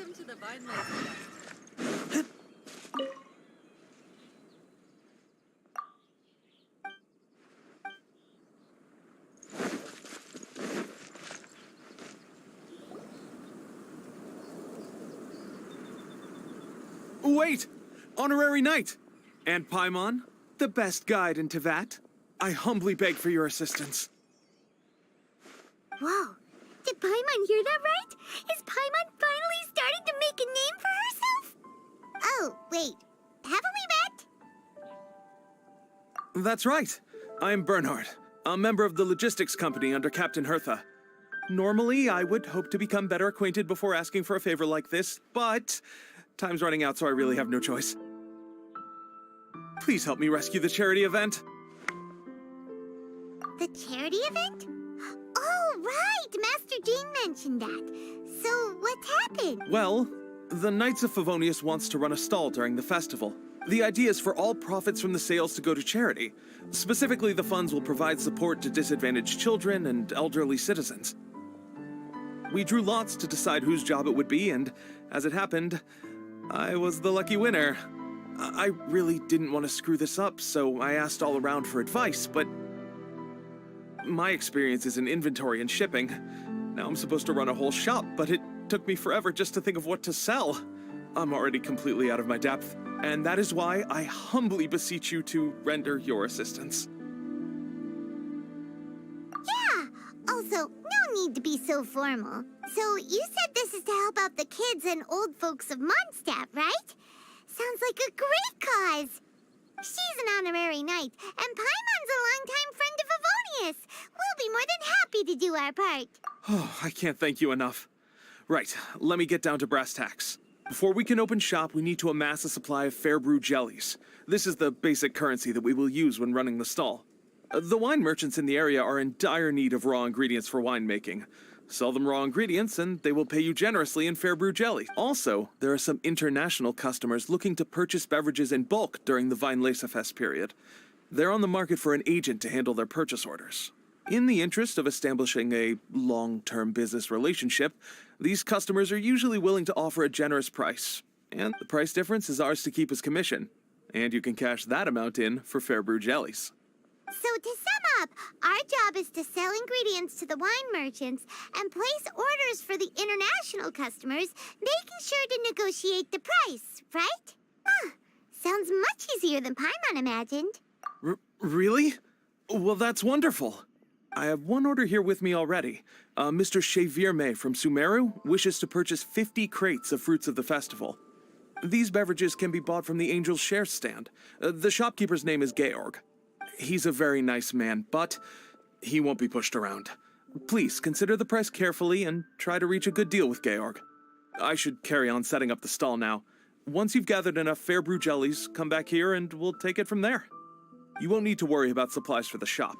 Welcome to the Vine Life. Wait! Honorary Knight! And Paimon, the best guide in Tevat, I humbly beg for your assistance. Whoa. Did Paimon hear that right? Is Paimon finally starting to make a name for herself? Oh, wait. Haven't we met? That's right. I'm Bernhard, a member of the logistics company under Captain Hertha. Normally, I would hope to become better acquainted before asking for a favor like this, but time's running out, so I really have no choice. Please help me rescue the charity event. The charity event? Oh, right! Master Jean mentioned that. So, what's happened? Well, the Knights of Favonius wants to run a stall during the festival. The idea is for all profits from the sales to go to charity. Specifically, the funds will provide support to disadvantaged children and elderly citizens. We drew lots to decide whose job it would be, and as it happened, I was the lucky winner. I really didn't want to screw this up, so I asked all around for advice, but my experience is in inventory and shipping. Now I'm supposed to run a whole shop, but it took me forever just to think of what to sell. I'm already completely out of my depth, and that is why I humbly beseech you to render your assistance. Yeah. Also, no need to be so formal. So, you said this is to help out the kids and old folks of Mondstadt, right? Sounds like a great cause. She's an honorary knight, and Paimon's a longtime friend of Favonius. We'll be more than happy to do our part. Oh, I can't thank you enough. Right, let me get down to brass tacks. Before we can open shop, we need to amass a supply of fair brew jellies. This is the basic currency that we will use when running the stall. The wine merchants in the area are in dire need of raw ingredients for winemaking. Sell them raw ingredients and they will pay you generously in fair brew jelly. Also, there are some international customers looking to purchase beverages in bulk during the Weinlesefest period. They're on the market for an agent to handle their purchase orders. In the interest of establishing a long-term business relationship, these customers are usually willing to offer a generous price. And the price difference is ours to keep as commission. And you can cash that amount in for fair brew jellies. So to sum up, our job is to sell ingredients to the wine merchants and place orders for the international customers, making sure to negotiate the price, right? Huh. Sounds much easier than Paimon imagined. Really? Well, that's wonderful. I have one order here with me already. Mr. Chevirme from Sumeru wishes to purchase 50 crates of fruits of the festival. These beverages can be bought from the Angel's Share stand. The shopkeeper's name is Georg. He's a very nice man, but he won't be pushed around. Please consider the price carefully and try to reach a good deal with Georg. I should carry on setting up the stall now. Once you've gathered enough fair brew jellies, come back here and we'll take it from there. You won't need to worry about supplies for the shop.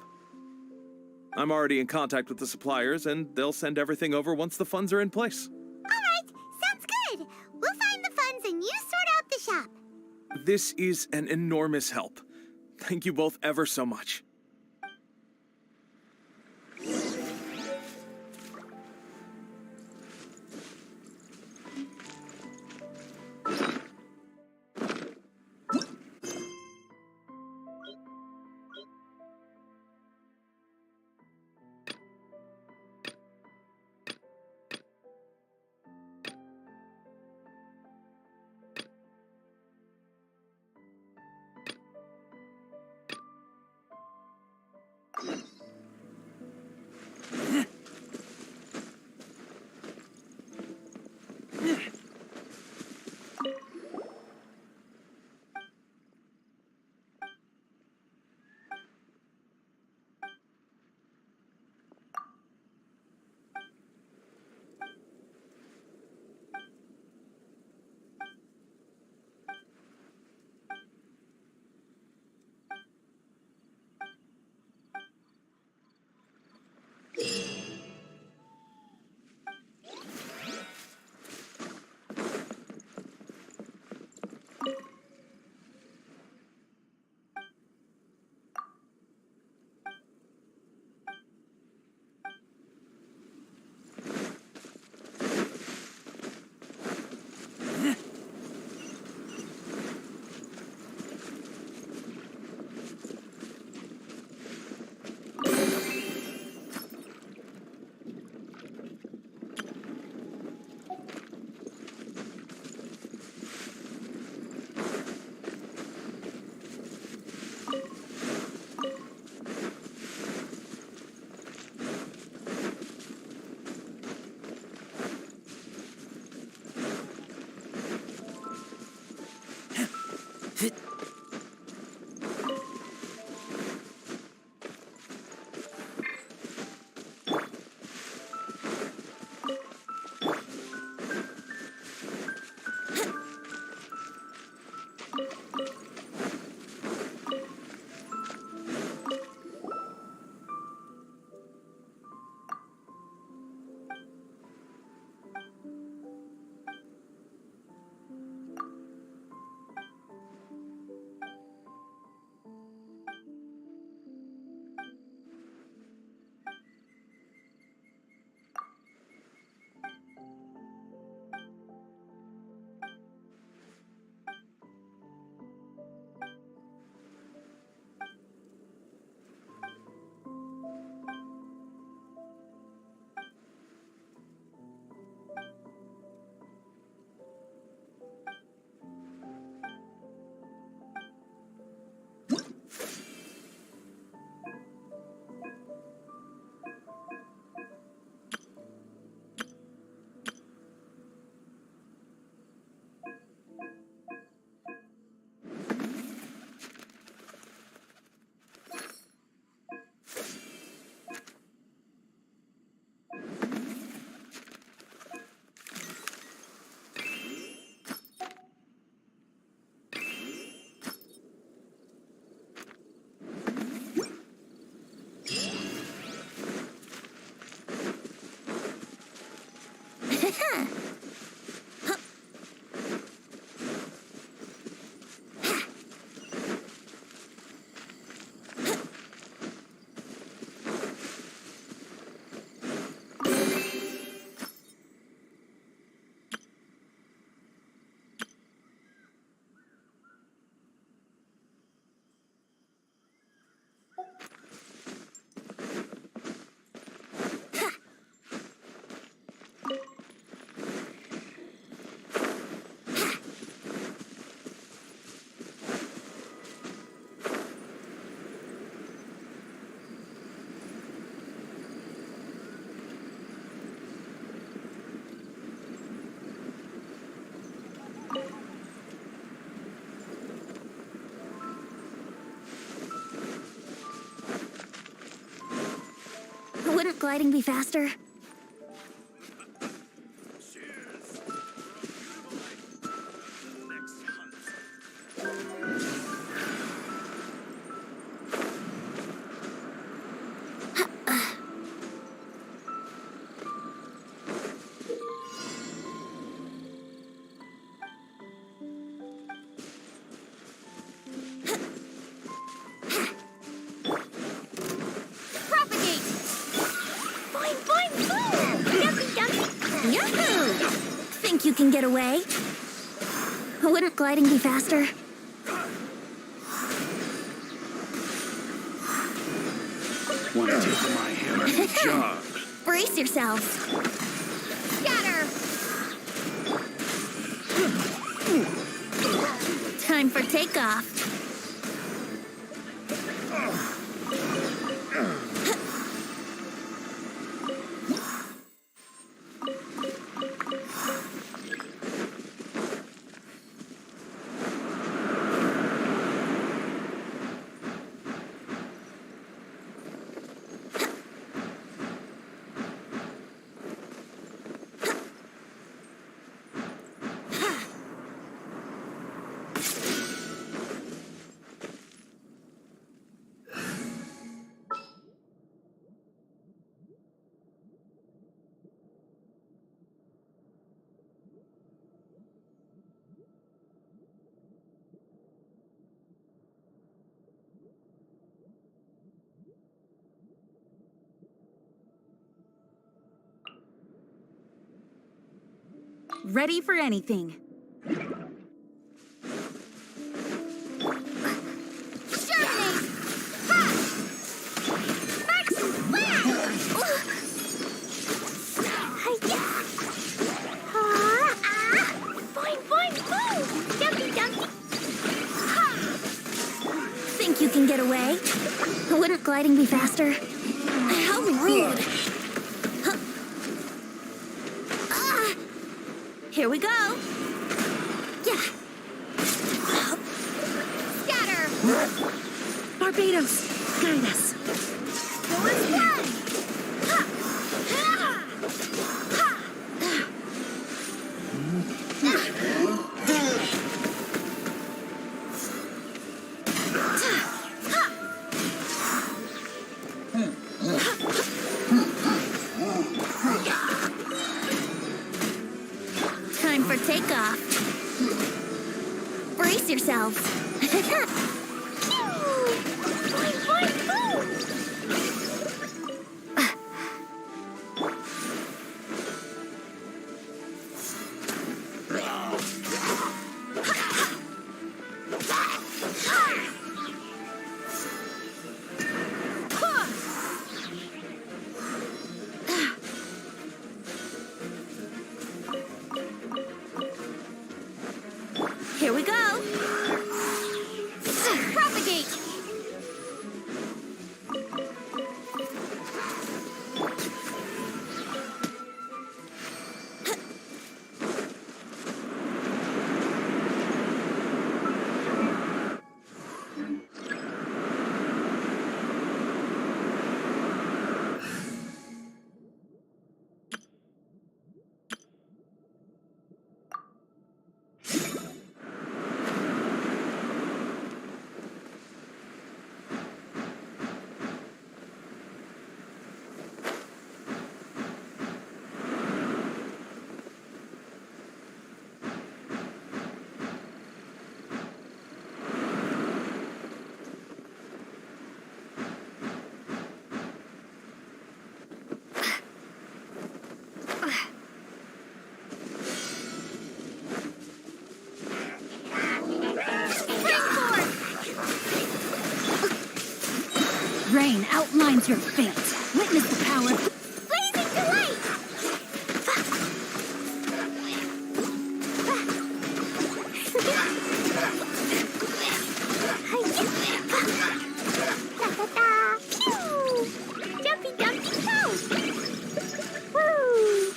I'm already in contact with the suppliers, and they'll send everything over once the funds are in place. All right, sounds good. We'll find the funds and you sort out the shop. This is an enormous help. Thank you both ever so much. Wouldn't gliding be faster? Propagate! Boing, boing, boom! Dumpy, dumpy! Yahoo! Think you can get away? Wouldn't gliding be faster? Want to take my hammer and jog? Brace yourselves. Scatter! Time for takeoff. Ready for anything. Germinate! Ha! Max Blast! Hi-ya! Ha! Ah! Boing, boing, boom! Dumpy, dumpy! Ha! Think you can get away? Wouldn't gliding be faster? How rude! Huh. Ah! Here we go! Yeah! Scatter! Barbados, guide us. Forward one! Ha! Ha! Ha! Time for takeoff. Brace yourselves. Boing, boing, boom! Here we go! Propagate! Rain outlines your fate. Witness the power. Blazing delight! Da-da-da! Pew! Jumpy, jumpy, pow! Woo!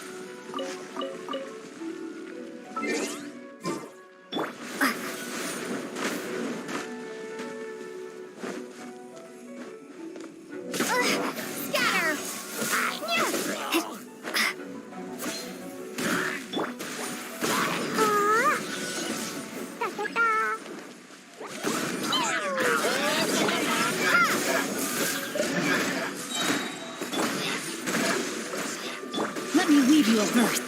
Scatter! weave you a verse.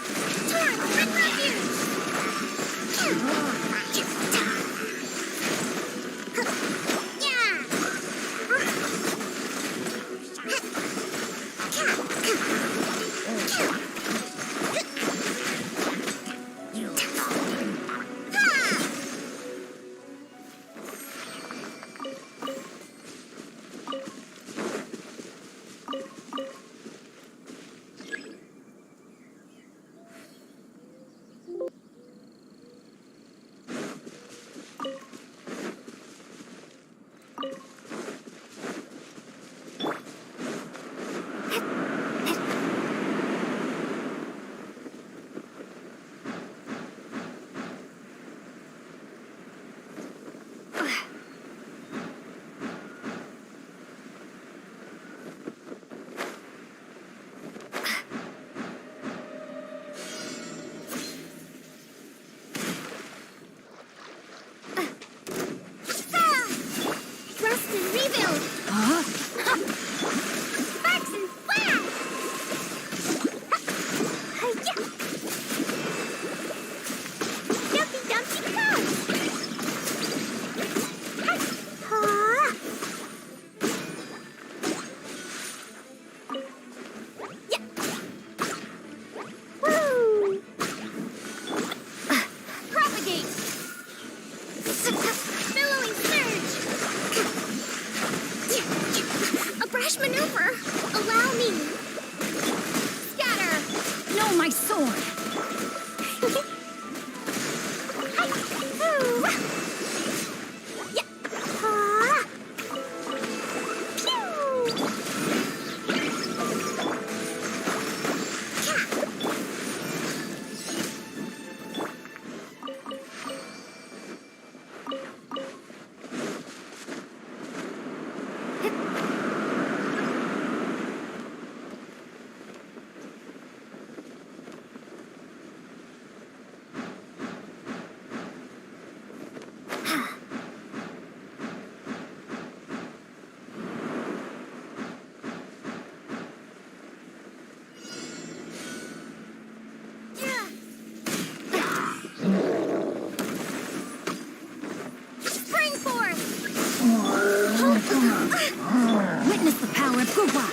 Witness the power of Guwa.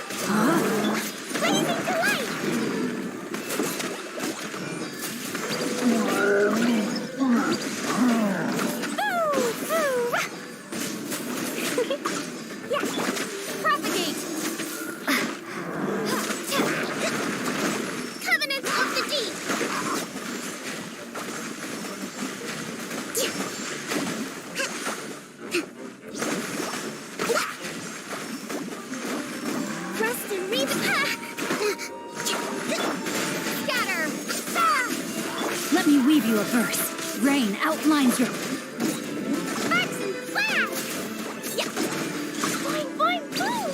Blazing to light! Propagate! Covenant of the Deep! Rest and read Scatter! Let me weave you a verse. Rain outlines your... Sparks and flash! Yeah. Boing, boing, boom!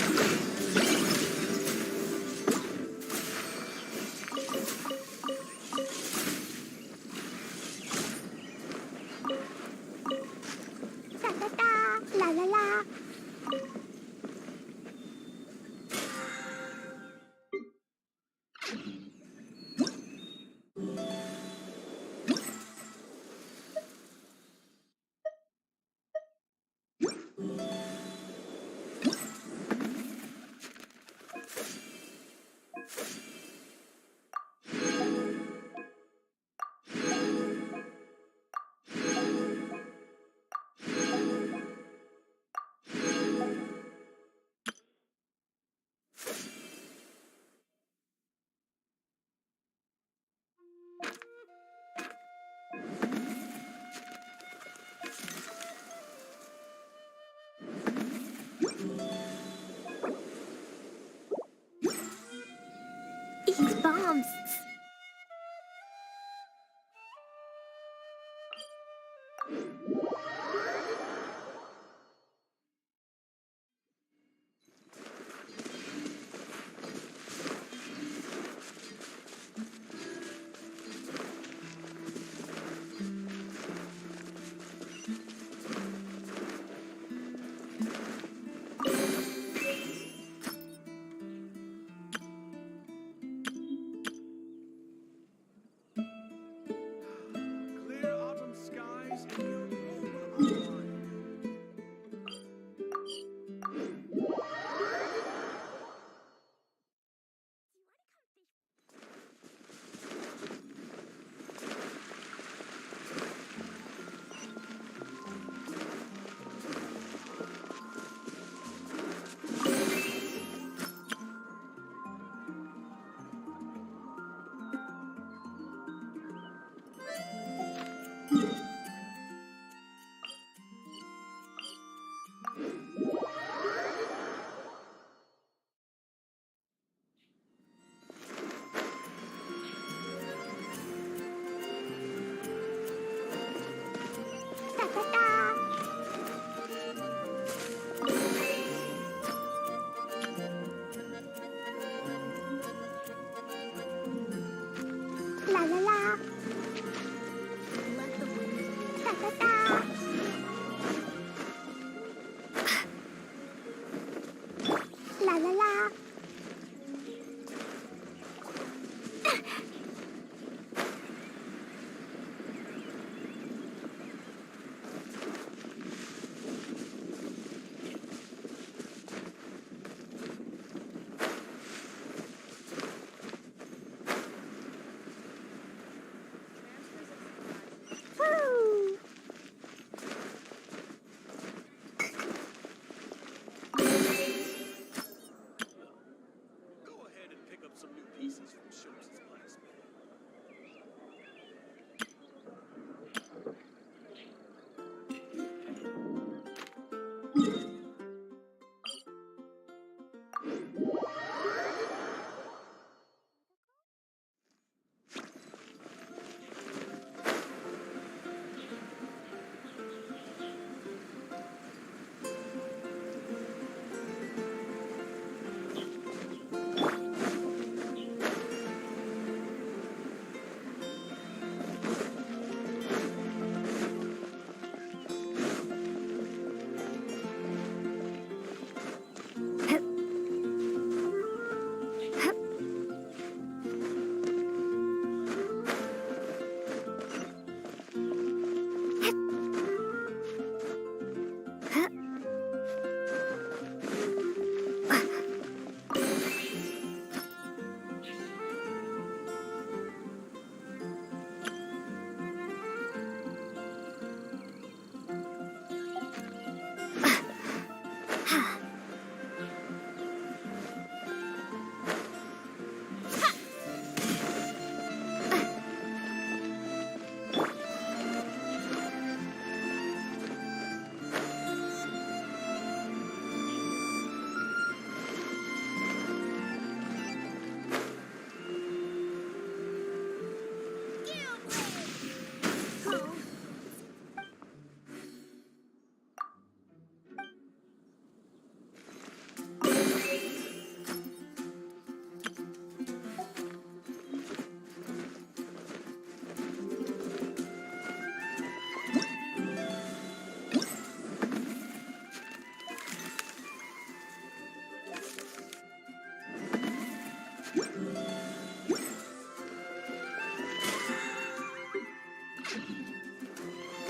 Da, da, da, la, la, la. Eat bombs. La la la. Woo! Go ahead and pick up some new pieces from Shops' blacksmith.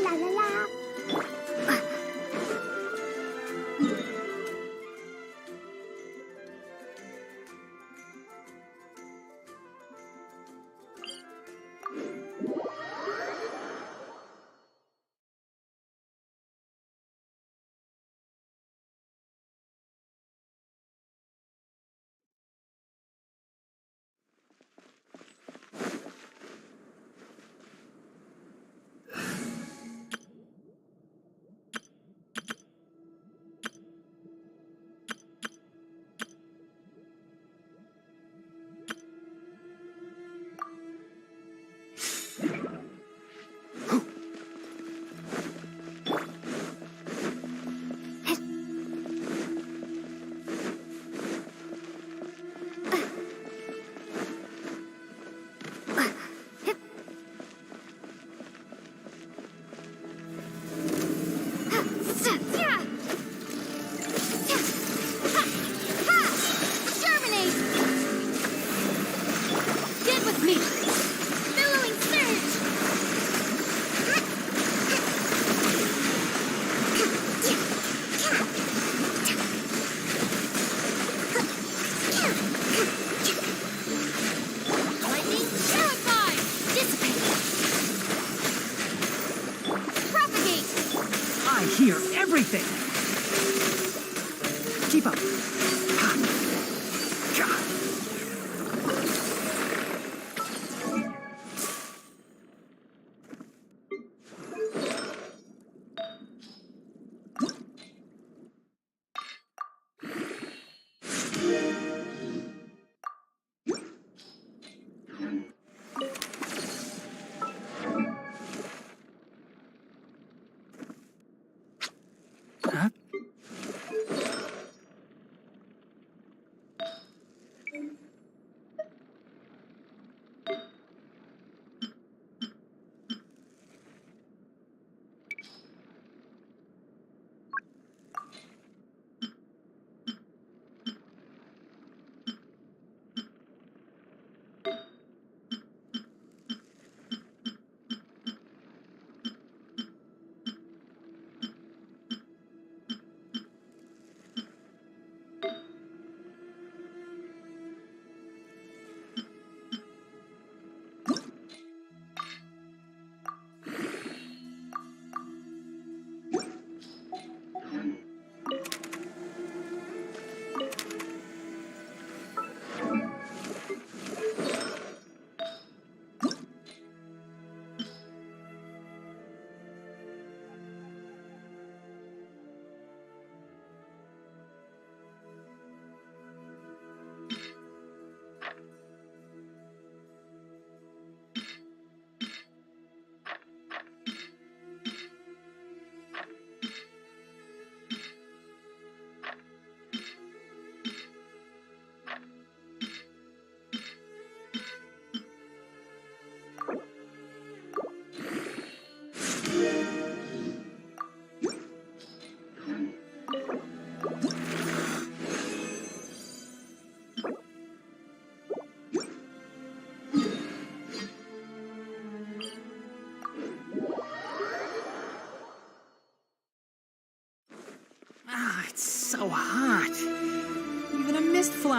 La la la.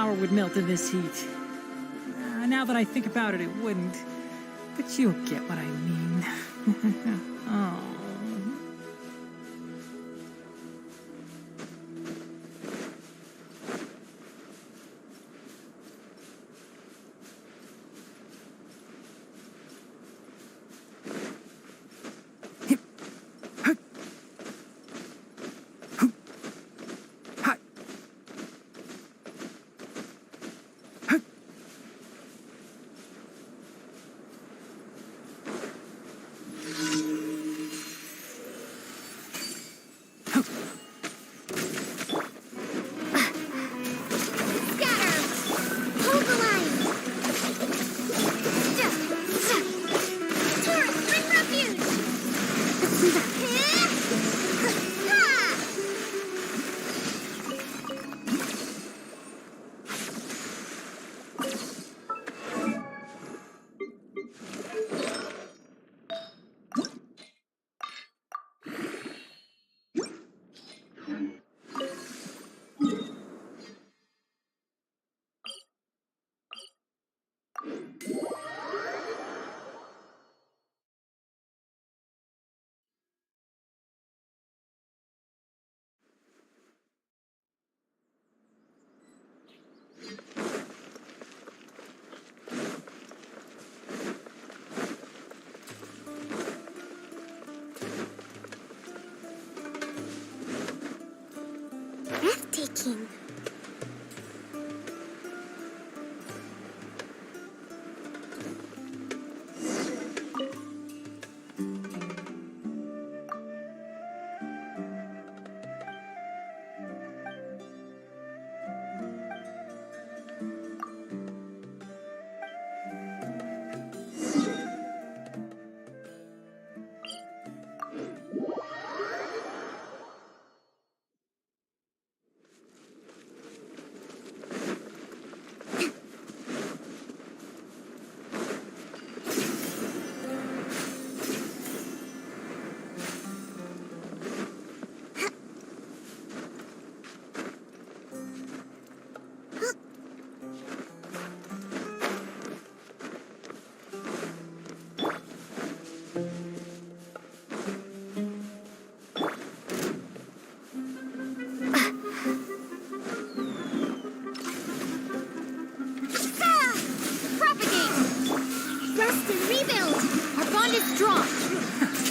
flour would melt in this heat. Now that I think about it, it wouldn't. But you'll get what I mean. Oh. Breathtaking.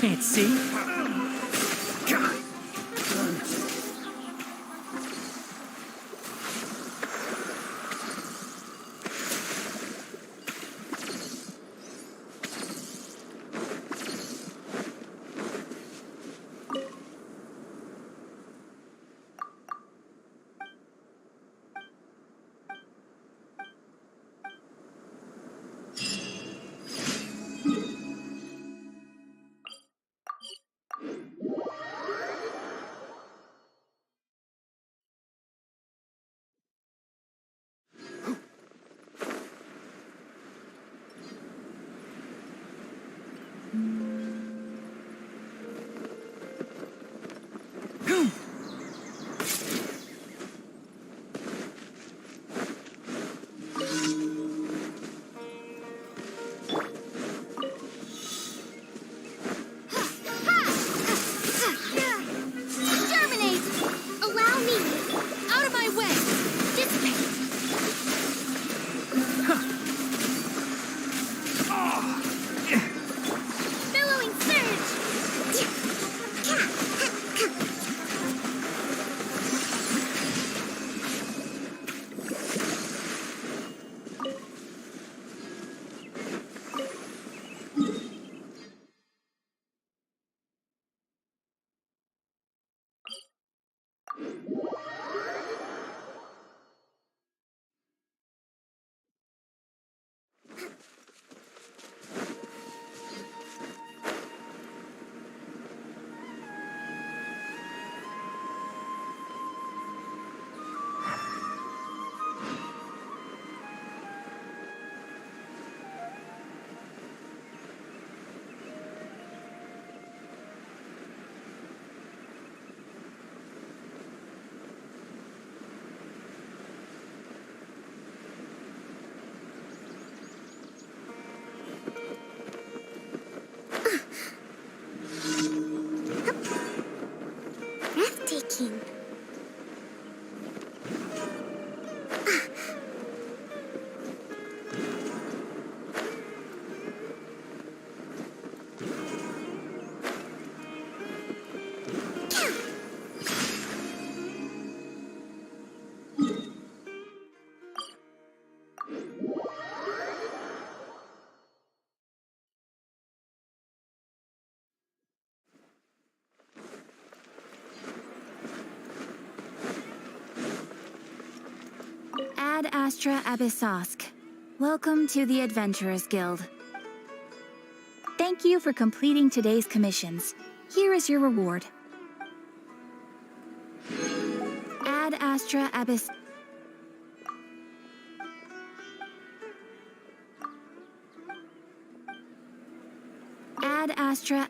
Can't see? Astra Abyssosk. Welcome to the Adventurers Guild. Thank you for completing today's commissions. Here is your reward. Ad Astra Abyss... Ad Astra...